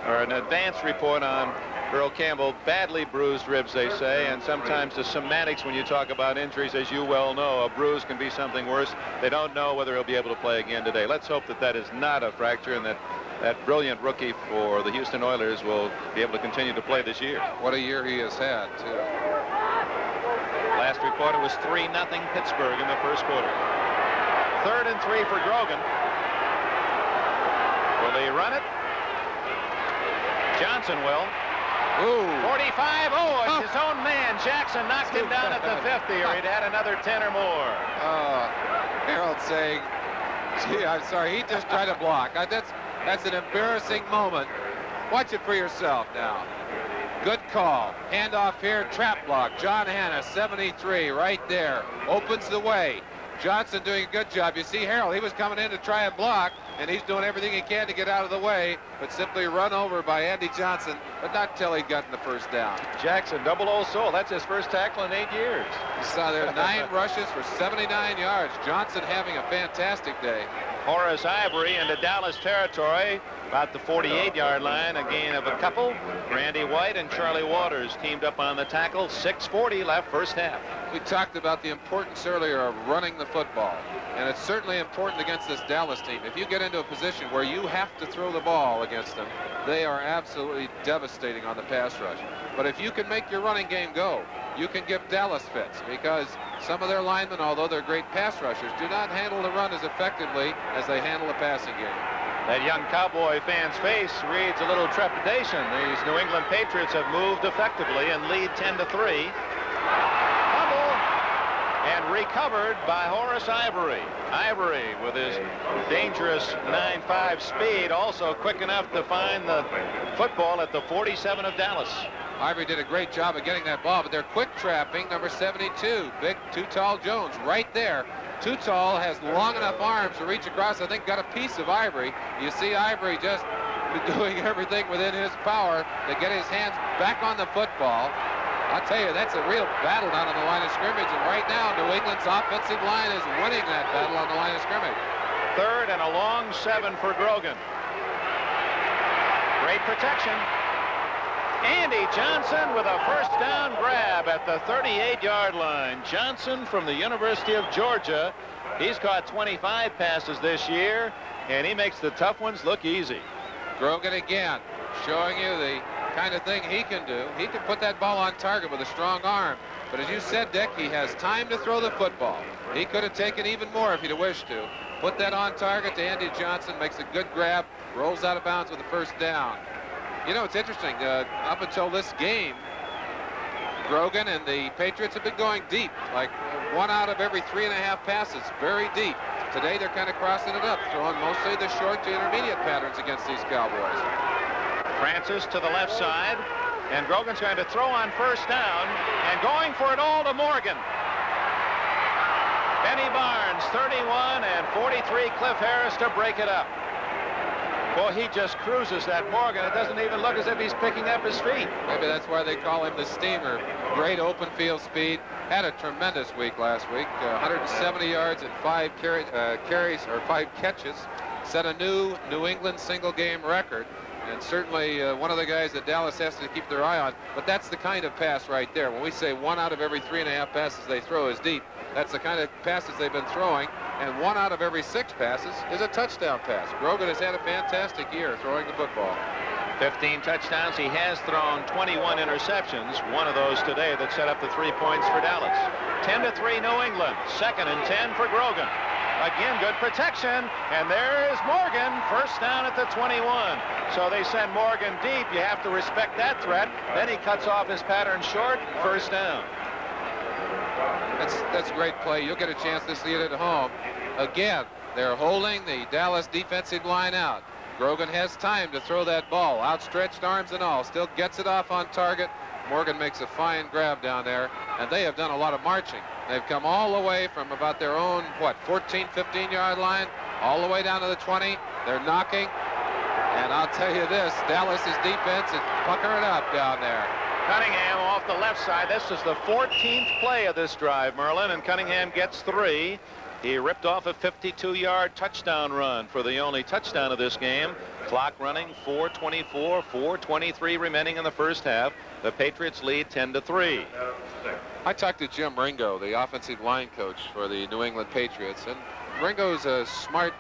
or an advance report on Earl Campbell. Badly bruised ribs, they say, and sometimes the semantics when you talk about injuries, as you well know, a bruise can be something worse. They don't know whether he'll be able to play again today. Let's hope that that is not a fracture and that brilliant rookie for the Houston Oilers will be able to continue to play this year. What a year he has had, too. Last report, it was 3-0 Pittsburgh in the 1st quarter. 3rd and 3 for Grogan. Will they run it? Johnson will. Ooh. 45. Oh, it's his own man. Jackson knocked him down at the 50, or he'd had another 10 or more. Harold saying, gee, I'm sorry, he just tried to block. That's an embarrassing moment. Watch it for yourself now. Good call. Handoff here, trap block. John Hanna, 73, right there. Opens the way. Johnson doing a good job. You see Harold, he was coming in to try and block, and he's doing everything he can to get out of the way, but simply run over by Andy Johnson, but not till he got in the 1st down. Jackson, double O soul. That's his first tackle in 8 years. You saw there 9 rushes for 79 yards. Johnson having a fantastic day. Horace Ivory into Dallas territory, about the 48-yard line, a gain of a couple. Randy White and Charlie Waters teamed up on the tackle. 6:40 left, 1st half. We talked about the importance earlier of running the football, and it's certainly important against this Dallas team. If you get into a position where you have to throw the ball against them, they are absolutely devastating on the pass rush. But if you can make your running game go, you can give Dallas fits, because some of their linemen, although they're great pass rushers, do not handle the run as effectively as they handle the passing game. That young Cowboy fan's face reads a little trepidation. These New England Patriots have moved effectively and lead 10-3. Fumble and recovered by Horace Ivory. Ivory with his dangerous 9.5 speed, also quick enough to find the football at the 47 of Dallas. Ivory did a great job of getting that ball, but they're quick trapping number 72, big Too Tall Jones, right there. Too Tall has long enough arms to reach across. I think got a piece of Ivory. You see Ivory just doing everything within his power to get his hands back on the football. I'll tell you, that's a real battle down on the line of scrimmage, and right now New England's offensive line is winning that battle on the line of scrimmage. 3rd and a long 7 for Grogan. Great protection. Andy Johnson with a 1st down grab at the 38-yard line. Johnson from the University of Georgia. He's caught 25 passes this year, and he makes the tough ones look easy. Grogan again, showing you the kind of thing he can do. He can put that ball on target with a strong arm. But as you said, Dick, he has time to throw the football. He could have taken even more if he'd have wished to. Put that on target to Andy Johnson, makes a good grab, rolls out of bounds with a 1st down. You know, it's interesting. Up until this game, Grogan and the Patriots have been going deep, like 1 out of every 3.5 passes, very deep. Today, they're kind of crossing it up, throwing mostly the short to intermediate patterns against these Cowboys. Francis to the left side, and Grogan's going to throw on 1st down, and going for it all to Morgan. Benny Barnes, 31, and 43 Cliff Harris to break it up. Boy, he just cruises that Morgan. It doesn't even look as if he's picking up his feet. Maybe that's why they call him the Steamer. Great open field speed. Had a tremendous week last week. 170 yards and 5 catches. Set a new New England single game record. And certainly one of the guys that Dallas has to keep their eye on. But that's the kind of pass right there. When we say 1 out of every 3.5 passes they throw is deep, that's the kind of passes they've been throwing. And 1 out of every 6 passes is a touchdown pass. Grogan has had a fantastic year throwing the football. 15 touchdowns. He has thrown 21 interceptions. One of those today that set up the 3 points for Dallas. 10-3 New England. 2nd and 10 for Grogan. Again, good protection. And there is Morgan. 1st down at the 21. So they send Morgan deep. You have to respect that threat. Then he cuts off his pattern short. 1st down. That's a great play. You'll get a chance to see it at home. Again, they're holding the Dallas defensive line out. Grogan has time to throw that ball, outstretched arms and all. Still gets it off on target. Morgan makes a fine grab down there, and they have done a lot of marching. They've come all the way from about their own, 14, 15-yard line, all the way down to the 20. They're knocking, and I'll tell you this, Dallas's defense is puckering up down there. Cunningham off the left side. This is the 14th play of this drive, Merlin, and Cunningham gets 3. He ripped off a 52-yard touchdown run for the only touchdown of this game. Clock running, 4:24, 4:23 remaining in the first half. The Patriots lead 10-3. I talked to Jim Ringo, the offensive line coach for the New England Patriots, and Ringo's a smart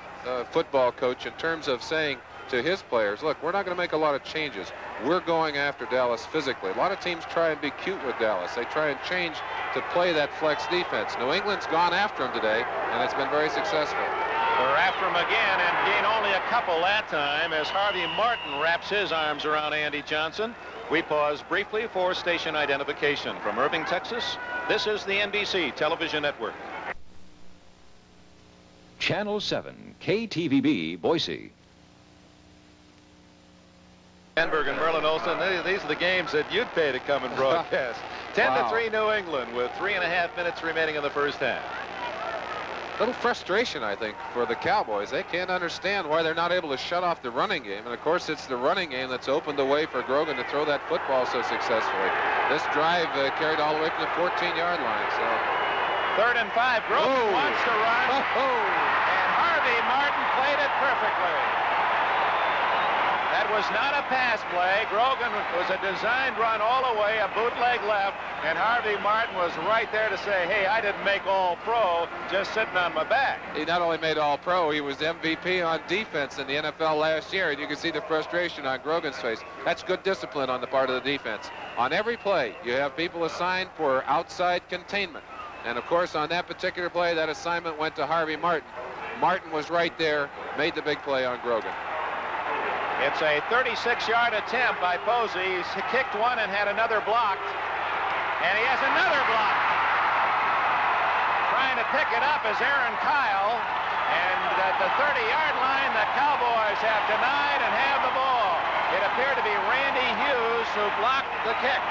football coach in terms of saying to his players, look, we're not going to make a lot of changes. We're going after Dallas physically. A lot of teams try and be cute with Dallas. They try and change to play that flex defense. New England's gone after him today, and it's been very successful. They're after him again and gain only a couple that time as Harvey Martin wraps his arms around Andy Johnson. We pause briefly for station identification. From Irving, Texas, this is the NBC Television Network. Channel 7, KTVB, Boise. Sandberg and Merlin Olsen, these are the games that you'd pay to come and broadcast. 10-3 New England with 3.5 minutes remaining in the first half. Little frustration, I think, for the Cowboys. They can't understand why they're not able to shut off the running game. And, of course, it's the running game that's opened the way for Grogan to throw that football so successfully. This drive carried all the way from the 14-yard line. So 3rd and 5. Grogan wants to run. And Harvey Martin played it perfectly. That was not a pass play. Grogan was a designed run all the way, a bootleg left, and Harvey Martin was right there to say, hey, I didn't make all-pro, just sitting on my back. He not only made all-pro, he was MVP on defense in the NFL last year, and you can see the frustration on Grogan's face. That's good discipline on the part of the defense. On every play, you have people assigned for outside containment. And, of course, on that particular play, that assignment went to Harvey Martin. Martin was right there, made the big play on Grogan. It's a 36-yard attempt by Posey. He's kicked one and had another blocked. And he has another block. Trying to pick it up is Aaron Kyle. And at the 30-yard line, the Cowboys have denied and have the ball. It appeared to be Randy Hughes who blocked the kick.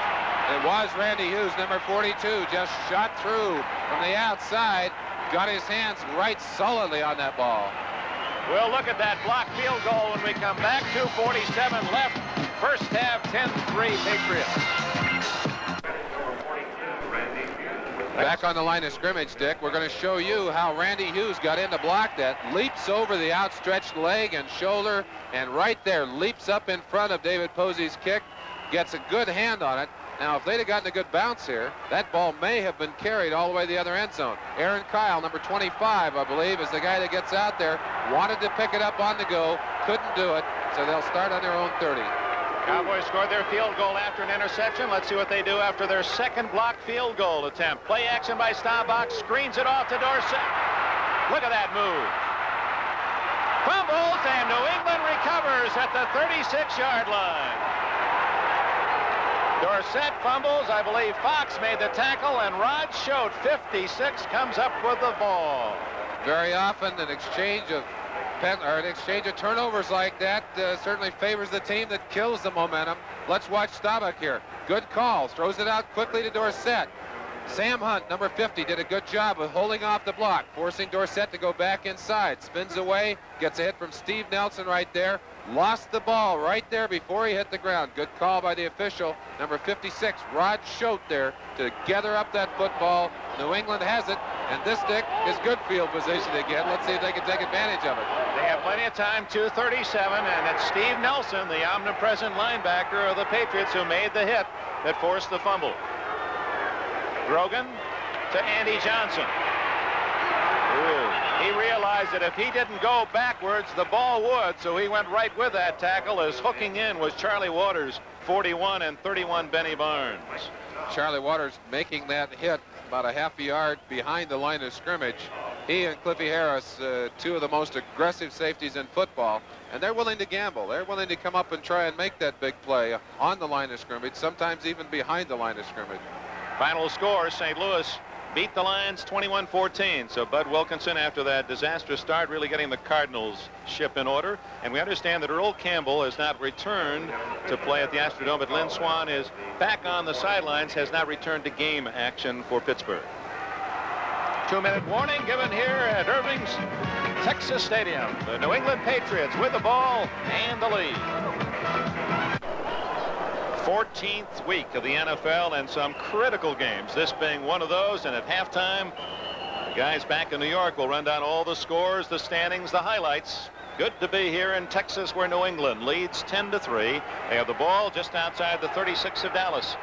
It was Randy Hughes, number 42, just shot through from the outside. Got his hands right solidly on that ball. We'll look at that blocked field goal when we come back. 2:47 left. First half, 10-3 Patriots. Back on the line of scrimmage, Dick, we're going to show you how Randy Hughes got in to block that. Leaps over the outstretched leg and shoulder, and right there leaps up in front of David Posey's kick. Gets a good hand on it. Now, if they'd have gotten a good bounce here, that ball may have been carried all the way to the other end zone. Aaron Kyle, number 25, I believe, is the guy that gets out there. Wanted to pick it up on the go, couldn't do it, so they'll start on their own 30. Cowboys scored their field goal after an interception. Let's see what they do after their second blocked field goal attempt. Play action by Staubach, screens it off to Dorsett. Look at that move. Fumbles, and New England recovers at the 36-yard line. Dorsett fumbles. I believe Fox made the tackle, and Rod Schote, 56, comes up with the ball. Very often an exchange of turnovers like that certainly favors the team that kills the momentum. Let's watch Staubach here. Good call. Throws it out quickly to Dorsett. Sam Hunt, number 50, did a good job of holding off the block, forcing Dorsett to go back inside. Spins away, gets a hit from Steve Nelson right there. Lost the ball right there before he hit the ground. Good call by the official, number 56, Rod Schote there to gather up that football. New England has it, and this, Dick, is good field position again. Let's see if they can take advantage of it. They have plenty of time, 2:37, and it's Steve Nelson, the omnipresent linebacker of the Patriots, who made the hit that forced the fumble. Grogan to Andy Johnson. He realized that if he didn't go backwards, the ball would, so he went right with that tackle, as hooking in was Charlie Waters, 41, and 31 Benny Barnes. Charlie Waters making that hit about a half a yard behind the line of scrimmage. He and Cliffy Harris, two of the most aggressive safeties in football, and they're willing to gamble. They're willing to come up and try and make that big play on the line of scrimmage, sometimes even behind the line of scrimmage. Final score, St. Louis beat the Lions 21-14. So Bud Wilkinson, after that disastrous start, really getting the Cardinals ship in order. And we understand that Earl Campbell has not returned to play at the Astrodome, but Lynn Swann is back on the sidelines, has not returned to game action for Pittsburgh. 2-minute warning given here at Irving's Texas Stadium. The New England Patriots with the ball and the lead. 14th week of the NFL and some critical games, this being one of those. And at halftime, the guys back in New York will run down all the scores, the standings, the highlights. Good to be here in Texas, where New England leads 10-3. They have the ball just outside the 36 of Dallas.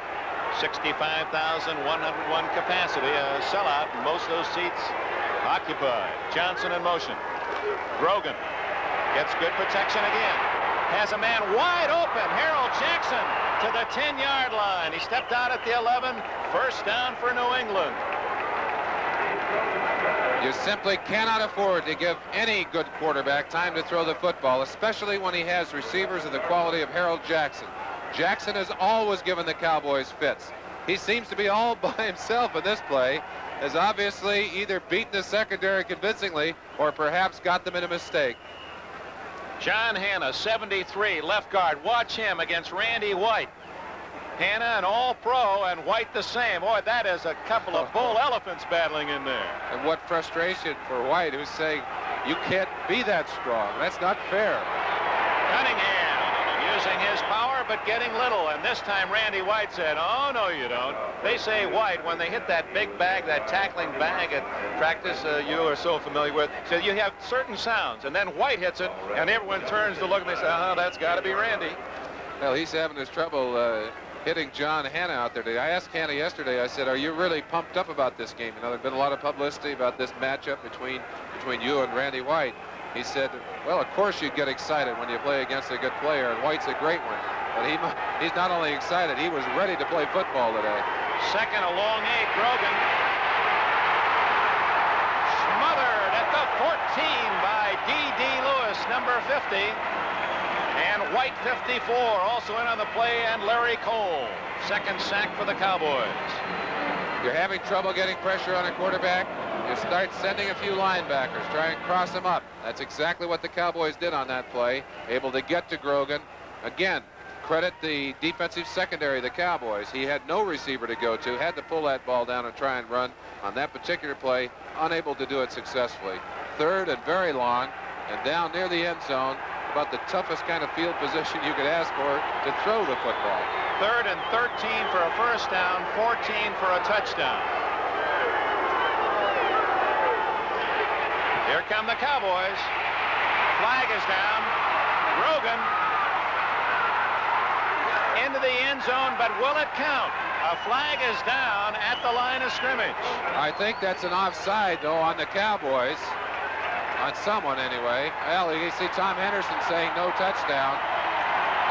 65,101 capacity, a sellout, and most of those seats occupied. Johnson in motion. Grogan gets good protection again. Has a man wide open. Harold Jackson to the 10-yard line. He stepped out at the 11. First down for New England. You simply cannot afford to give any good quarterback time to throw the football, especially when he has receivers of the quality of Harold Jackson. Jackson has always given the Cowboys fits. He seems to be all by himself in this play, has obviously either beaten the secondary convincingly or perhaps got them in a mistake. John Hanna, 73, left guard. Watch him against Randy White. Hanna, an all-pro, and White the same. Boy, that is a couple of bull elephants battling in there. And what frustration for White, who's saying, you can't be that strong. That's not fair. Cunningham using his power, but getting little. And this time Randy White said, oh, no, you don't. They say White, when they hit that big bag, that tackling bag at practice you are so familiar with, so you have certain sounds. And then White hits it, and everyone turns to look and they say, oh, that's got to be Randy. Well, he's having his trouble hitting John Hanna out there today. I asked Hanna yesterday, I said, are you really pumped up about this game? You know, there's been a lot of publicity about this matchup between you and Randy White. He said, well, of course you get excited when you play against a good player, and White's a great one. But he's not only excited, he was ready to play football today. Second, a long 8, Grogan. Smothered at the 14 by D.D. Lewis, number 50. And White, 54, also in on the play, and Larry Cole. Second sack for the Cowboys. You're having trouble getting pressure on a quarterback, you start sending a few linebackers, try and cross them up. That's exactly what the Cowboys did on that play, able to get to Grogan. Again, credit the defensive secondary of the Cowboys. He had no receiver to go to, had to pull that ball down and try and run on that particular play, unable to do it successfully. Third and very long, and down near the end zone, about the toughest kind of field position you could ask for to throw the football. Third and 13 for a first down, 14 for a touchdown. Here come the Cowboys. Flag is down. Grogan into the end zone, but will it count? A flag is down at the line of scrimmage. I think that's an offside, though, on the Cowboys. On someone, anyway. Well, you see Tom Henderson saying no touchdown.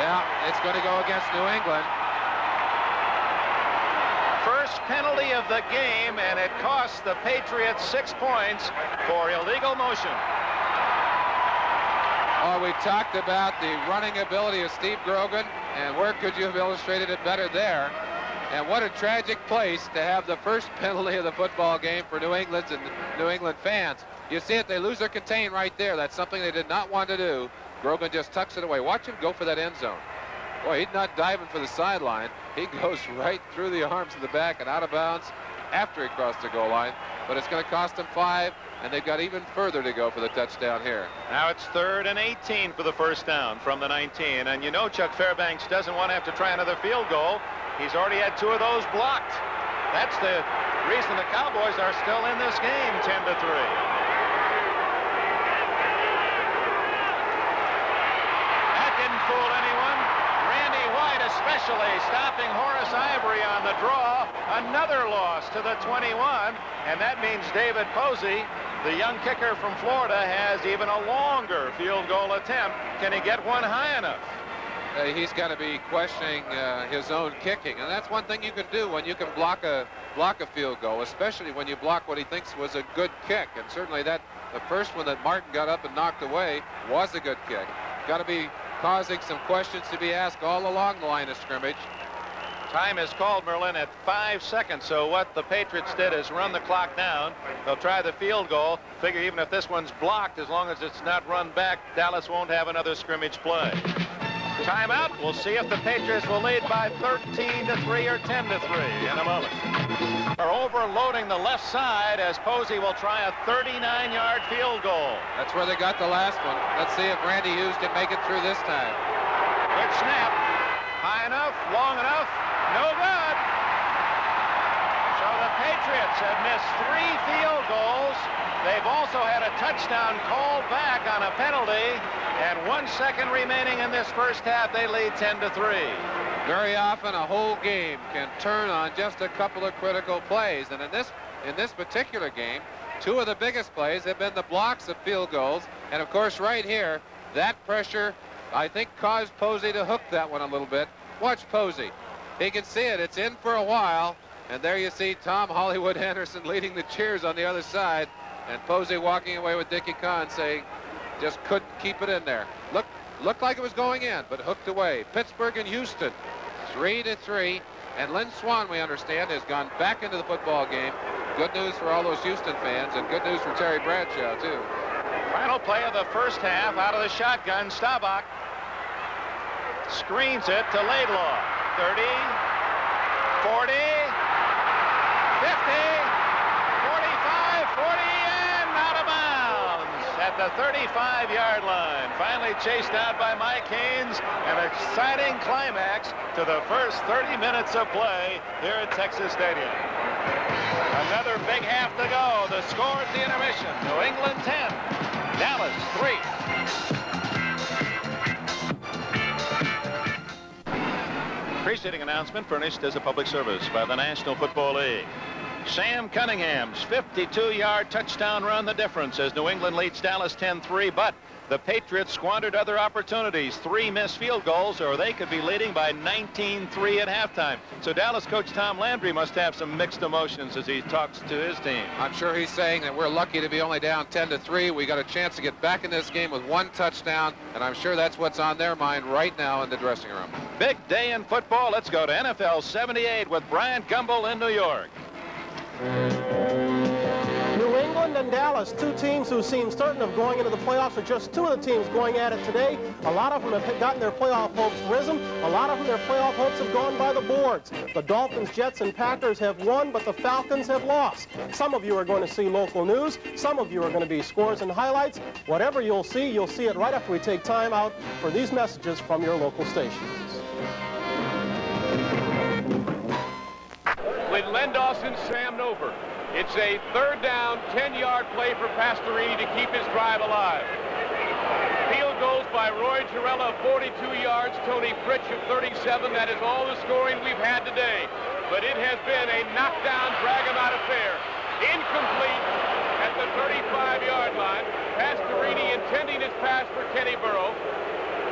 Yeah, it's going to go against New England. First penalty of the game, and it costs the Patriots 6 points for illegal motion. Oh, we talked about the running ability of Steve Grogan, and where could you have illustrated it better there? And what a tragic place to have the first penalty of the football game for New England and New England fans. You see it, they lose their contain right there. That's something they did not want to do. Grogan just tucks it away. Watch him go for that end zone. Boy, he's not diving for the sideline. He goes right through the arms of the back and out of bounds after he crossed the goal line. But it's going to cost them 5, and they've got even further to go for the touchdown here. Now it's 3rd and 18 for the first down from the 19. And you know Chuck Fairbanks doesn't want to have to try another field goal. He's already had 2 of those blocked. That's the reason the Cowboys are still in this game, 10-3. Fool anyone. Randy White especially stopping Horace Ivory on the draw. Another loss to the 21, and that means David Posey, the young kicker from Florida, has even a longer field goal attempt. Can he get one high enough? He's got to be questioning his own kicking, and that's one thing you can do when you can block a field goal, especially when you block what he thinks was a good kick. And certainly the first one that Martin got up and knocked away was a good kick. Got to be causing some questions to be asked all along the line of scrimmage. Time is called, Merlin, at 5 seconds. So what the Patriots did is run the clock down. They'll try the field goal. Figure even if this one's blocked, as long as it's not run back, Dallas won't have another scrimmage play. Timeout. We'll see if the Patriots will lead by 13-3 or 10-3 in a moment. Are overloading the left side as Posey will try a 39-yard field goal. That's where they got the last one. Let's see if Randy Hughes can make it through this time. Good snap. High enough, long enough, no good. So the Patriots have missed 3 field goals. They've also had a touchdown called back on a penalty, and 1 second remaining in this first half. They lead 10-3. Very often a whole game can turn on just a couple of critical plays, and in this particular game, 2 of the biggest plays have been the blocks of field goals, and of course right here, that pressure I think caused Posey to hook that one a little bit. Watch Posey. He can see it. It's in for a while, and there you see Tom Hollywood Henderson leading the cheers on the other side, and Posey walking away with Dickie Kahn saying just couldn't keep it in there. Looked like it was going in, but hooked away. Pittsburgh and Houston, 3-3, and Lynn Swann, we understand, has gone back into the football game. Good news for all those Houston fans, and good news for Terry Bradshaw, too. Final play of the first half out of the shotgun. Staubach screens it to Laidlaw. 30, 40, 50, 45, 40, and out of bounds at the 35-yard line. Finally chased out by Mike Haynes. An exciting climax to the first 30 minutes of play here at Texas Stadium. Another big half to go. The score at the intermission. New England 10, Dallas 3. Preceding announcement furnished as a public service by the National Football League. Sam Cunningham's 52-yard touchdown run the difference as New England leads Dallas 10-3, but the Patriots squandered other opportunities. 3 missed field goals, or they could be leading by 19-3 at halftime. So Dallas coach Tom Landry must have some mixed emotions as he talks to his team. I'm sure he's saying that we're lucky to be only down 10-3. We got a chance to get back in this game with 1 touchdown, and I'm sure that's what's on their mind right now in the dressing room. Big day in football. Let's go to NFL 78 with Bryant Gumbel in New York. New England and Dallas, 2 teams who seem certain of going into the playoffs, are just 2 of the teams going at it today. A lot of them have gotten their playoff hopes risen. A lot of them, their playoff hopes have gone by the boards. The Dolphins, Jets, and Packers have won, but the Falcons have lost. Some of you are going to see local news. Some of you are going to be scores and highlights. Whatever you'll see it right after we take time out for these messages from your local stations. With Len Dawson, Sam Nover. It's a 3rd down, 10-yard play for Pastorini to keep his drive alive. Field goals by Roy Girella of 42 yards, Tony Pritch of 37. That is all the scoring we've had today. But it has been a knockdown, drag-em-out affair. Incomplete at the 35-yard line. Pastorini intending his pass for Kenny Burrow.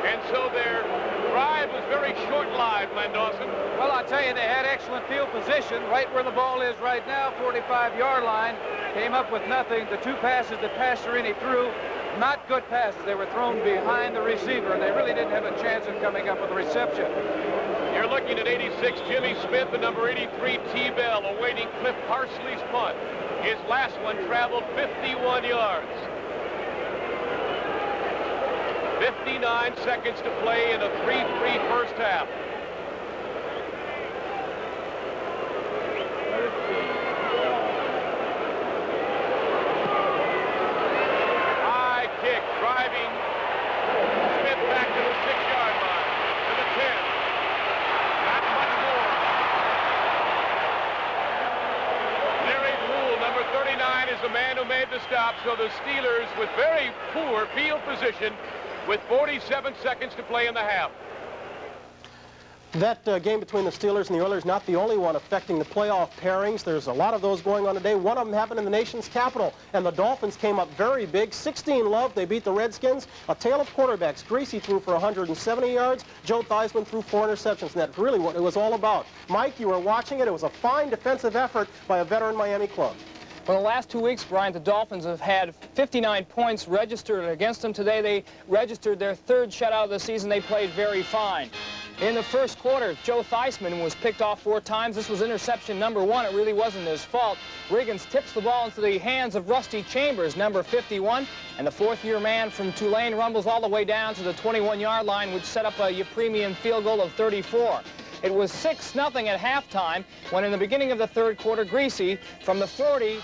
And so their drive was very short-lived, Len Dawson. Well, I'll tell you, they had excellent field position right where the ball is right now, 45-yard line. Came up with nothing. The 2 passes that Pastorini threw, not good passes. They were thrown behind the receiver, and they really didn't have a chance of coming up with a reception. You're looking at 86 Jimmy Smith and number 83 T. Bell awaiting Cliff Parsley's punt. His last one traveled 51 yards. 59 seconds to play in a 3-3 first half. High kick, driving Smith back to the 6-yard line, to the 10. Not much more. Larry Poole, number 39, is the man who made the stop, so the Steelers, with very poor field position, with 47 seconds to play in the half. That game between the Steelers and the Oilers, not the only one affecting the playoff pairings. There's a lot of those going on today. One of them happened in the nation's capital, and the Dolphins came up very big. 16-love, they beat the Redskins. A tale of quarterbacks. Greasy threw for 170 yards. Joe Theismann threw 4 interceptions, and that's really what it was all about. Mike, you were watching it. It was a fine defensive effort by a veteran Miami club. For the last 2 weeks, Brian, the Dolphins have had 59 points registered against them. Today they registered their 3rd shutout of the season. They played very fine. In the first quarter, Joe Theismann was picked off 4 times. This was interception number 1. It really wasn't his fault. Riggins tips the ball into the hands of Rusty Chambers, number 51, and the 4th-year man from Tulane rumbles all the way down to the 21-yard line, which set up a premium field goal of 34. It was 6-0 at halftime when in the beginning of the third quarter, Greasy from the 40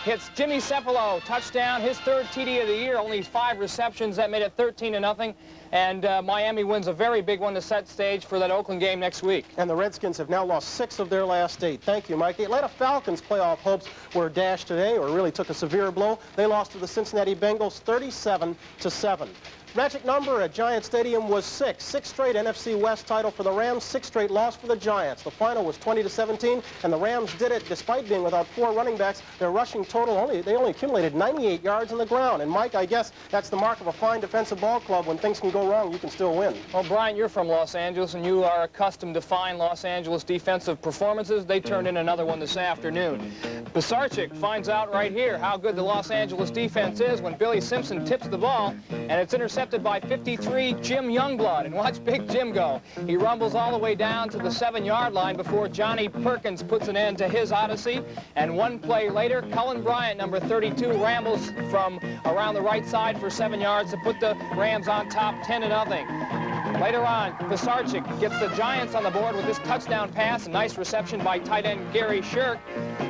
hits Jimmy Cepolo, touchdown, his 3rd TD of the year, only 5 receptions. That made it 13-0, and Miami wins a very big one to set stage for that Oakland game next week. And the Redskins have now lost 6 of their last 8. Thank you, Mike. The Atlanta Falcons' playoff hopes were dashed today, or really took a severe blow. They lost to the Cincinnati Bengals 37-7. Magic number at Giant Stadium was 6. 6 straight NFC West title for the Rams, 6 straight loss for the Giants. The final was 20-17, and the Rams did it despite being without 4 running backs. Their rushing total, they only accumulated 98 yards on the ground. And Mike, I guess that's the mark of a fine defensive ball club. When things can go wrong, you can still win. Well, Brian, you're from Los Angeles, and you are accustomed to fine Los Angeles defensive performances. They turned in another one this afternoon. Pisarcik finds out right here how good the Los Angeles defense is when Billy Simpson tips the ball, and it's intercepted by 53 Jim Youngblood. And watch Big Jim go. He rumbles all the way down to the 7-yard line before Johnny Perkins puts an end to his odyssey. And 1 play later, Cullen Bryant, number 32, rambles from around the right side for 7 yards to put the Rams on top 10-0. Later on, Pisarcik gets the Giants on the board with this touchdown pass. A nice reception by tight end Gary Shirk.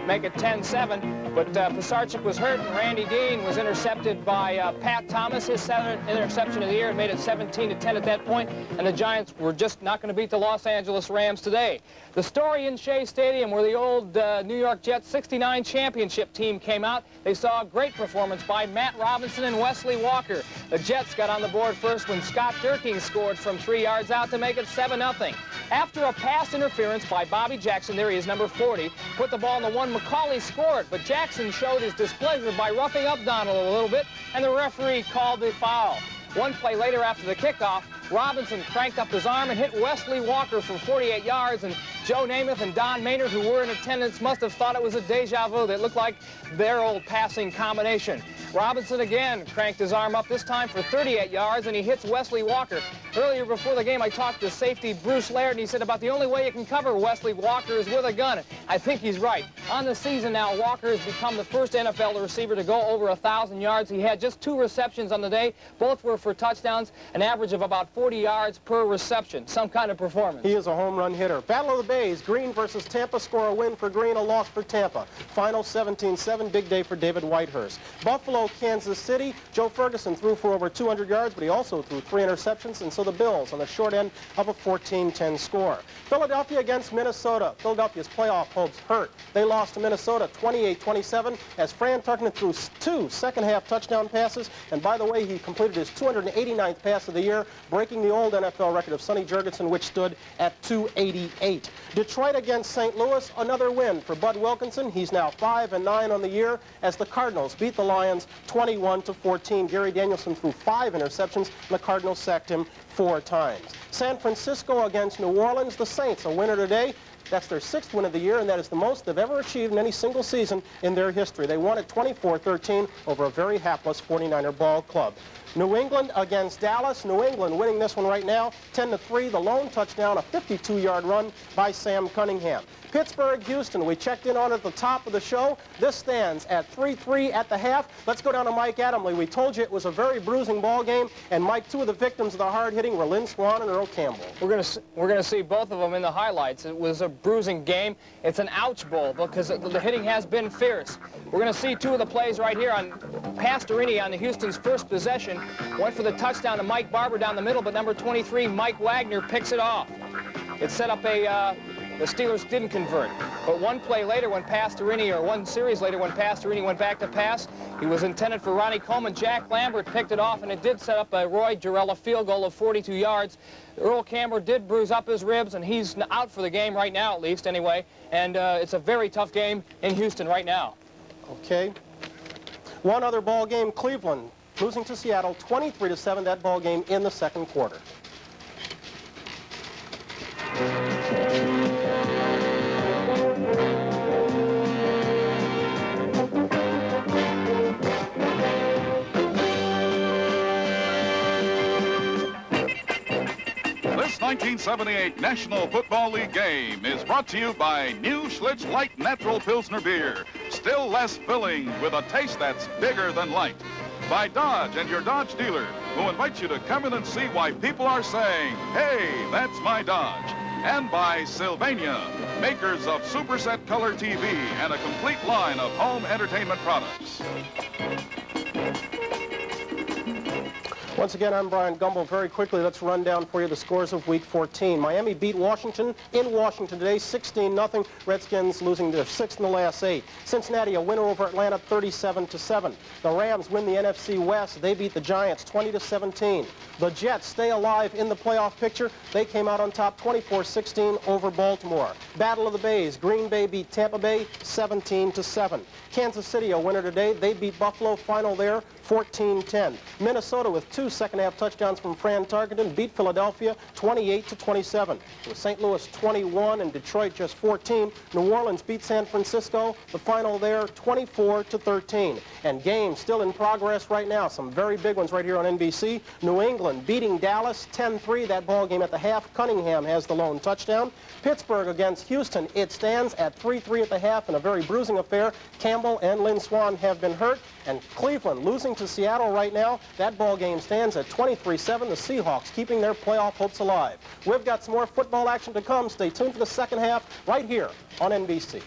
Make it 10-7. But Pisarcik was hurt, and Randy Dean was intercepted by Pat Thomas, his 7th interception of the year, and made it 17-10 at that point. And the Giants were just not going to beat the Los Angeles Rams today. The story in Shea Stadium, where the old New York Jets 69 championship team came out, they saw a great performance by Matt Robinson and Wesley Walker. The Jets got on the board first when Scott Durking scored from 3 yards out to make it 7-0. After a pass interference by Bobby Jackson, there he is, number 40, put the ball in the one. McCauley scored, but Jackson showed his displeasure by roughing up Donald a little bit, and the referee called the foul. 1 play later after the kickoff, Robinson cranked up his arm and hit Wesley Walker for 48 yards, and Joe Namath and Don Maynard, who were in attendance, must have thought it was a deja vu. They looked like their old passing combination. Robinson again cranked his arm up, this time for 38 yards, and he hits Wesley Walker. Earlier before the game, I talked to safety Bruce Laird, and he said about the only way you can cover Wesley Walker is with a gun. I think he's right. On the season now, Walker has become the first NFL receiver to go over 1,000 yards. He had just 2 receptions on the day. Both were for touchdowns, an average of about 40 yards per reception. Some kind of performance. He is a home run hitter. Battle of the Bays, Green versus Tampa. Score a win for Green, a loss for Tampa. Final 17-7, big day for David Whitehurst. Buffalo, Kansas City. Joe Ferguson threw for over 200 yards, but he also threw 3 interceptions, and so the Bills on the short end of a 14-10 score. Philadelphia against Minnesota. Philadelphia's playoff hopes hurt. They lost to Minnesota 28-27 as Fran Tarkenton threw 2 second-half touchdown passes, and by the way, he completed his 289th pass of the year, breaking the old NFL record of Sonny Jurgensen, which stood at 288. Detroit against St. Louis, another win for Bud Wilkinson. He's now 5-9 on the year as the Cardinals beat the Lions 21-14. Gary Danielson threw 5 interceptions, and the Cardinals sacked him 4 times. San Francisco against New Orleans. The Saints, a winner today. That's their 6th win of the year, and that is the most they've ever achieved in any single season in their history. They won at 24-13 over a very hapless 49er ball club. New England against Dallas. New England winning this one right now, 10-3. The lone touchdown, a 52-yard run by Sam Cunningham. Pittsburgh, Houston, we checked in on it at the top of the show. This stands at 3-3 at the half. Let's go down to Mike Adamle. We told you it was a very bruising ball game, and Mike, 2 of the victims of the hard hitting were Lynn Swan and Earl Campbell. We're gonna see both of them in the highlights. It was a bruising game. It's an ouch bowl because the hitting has been fierce. We're gonna see 2 of the plays right here on Pastorini on the Houston's first possession. Went for the touchdown to Mike Barber down the middle, but number 23, Mike Wagner, picks it off. It set up the Steelers didn't convert. But 1 play later when Pastorini, or 1 series later when Pastorini went back to pass, he was intended for Ronnie Coleman. Jack Lambert picked it off, and it did set up a Roy Jarrella field goal of 42 yards. Earl Campbell did bruise up his ribs, and he's out for the game right now, at least, anyway. And it's a very tough game in Houston right now. Okay. One other ball game, Cleveland losing to Seattle 23-7, that ball game in the second quarter. 1978 National Football League game is brought to you by New Schlitz Light Natural Pilsner Beer. Still less filling with a taste that's bigger than light. By Dodge and your Dodge dealer, who invites you to come in and see why people are saying, hey, that's my Dodge. And by Sylvania, makers of Superset Color TV and a complete line of home entertainment products. Once again, I'm Brian Gumbel. Very quickly, let's run down for you the scores of Week 14. Miami beat Washington in Washington today, 16-0. Redskins losing their 6th in the last 8. Cincinnati, a winner over Atlanta, 37-7. The Rams win the NFC West. They beat the Giants, 20-17. The Jets stay alive in the playoff picture. They came out on top, 24-16 over Baltimore. Battle of the Bays. Green Bay beat Tampa Bay, 17-7. Kansas City, a winner today. They beat Buffalo. Final there, 14-10. Minnesota, with 2 second-half touchdowns from Fran Tarkenton, beat Philadelphia 28-27. With St. Louis 21 and Detroit just 14, New Orleans beat San Francisco. The final there, 24-13. And games still in progress right now. Some very big ones right here on NBC. New England beating Dallas 10-3. That ball game at the half. Cunningham has the lone touchdown. Pittsburgh against Houston. It stands at 3-3 at the half in a very bruising affair. Campbell and Lynn Swann have been hurt. And Cleveland losing to Seattle right now. That ball game stands at 23-7. The Seahawks keeping their playoff hopes alive. We've got some more football action to come. Stay tuned for the second half right here on NBC.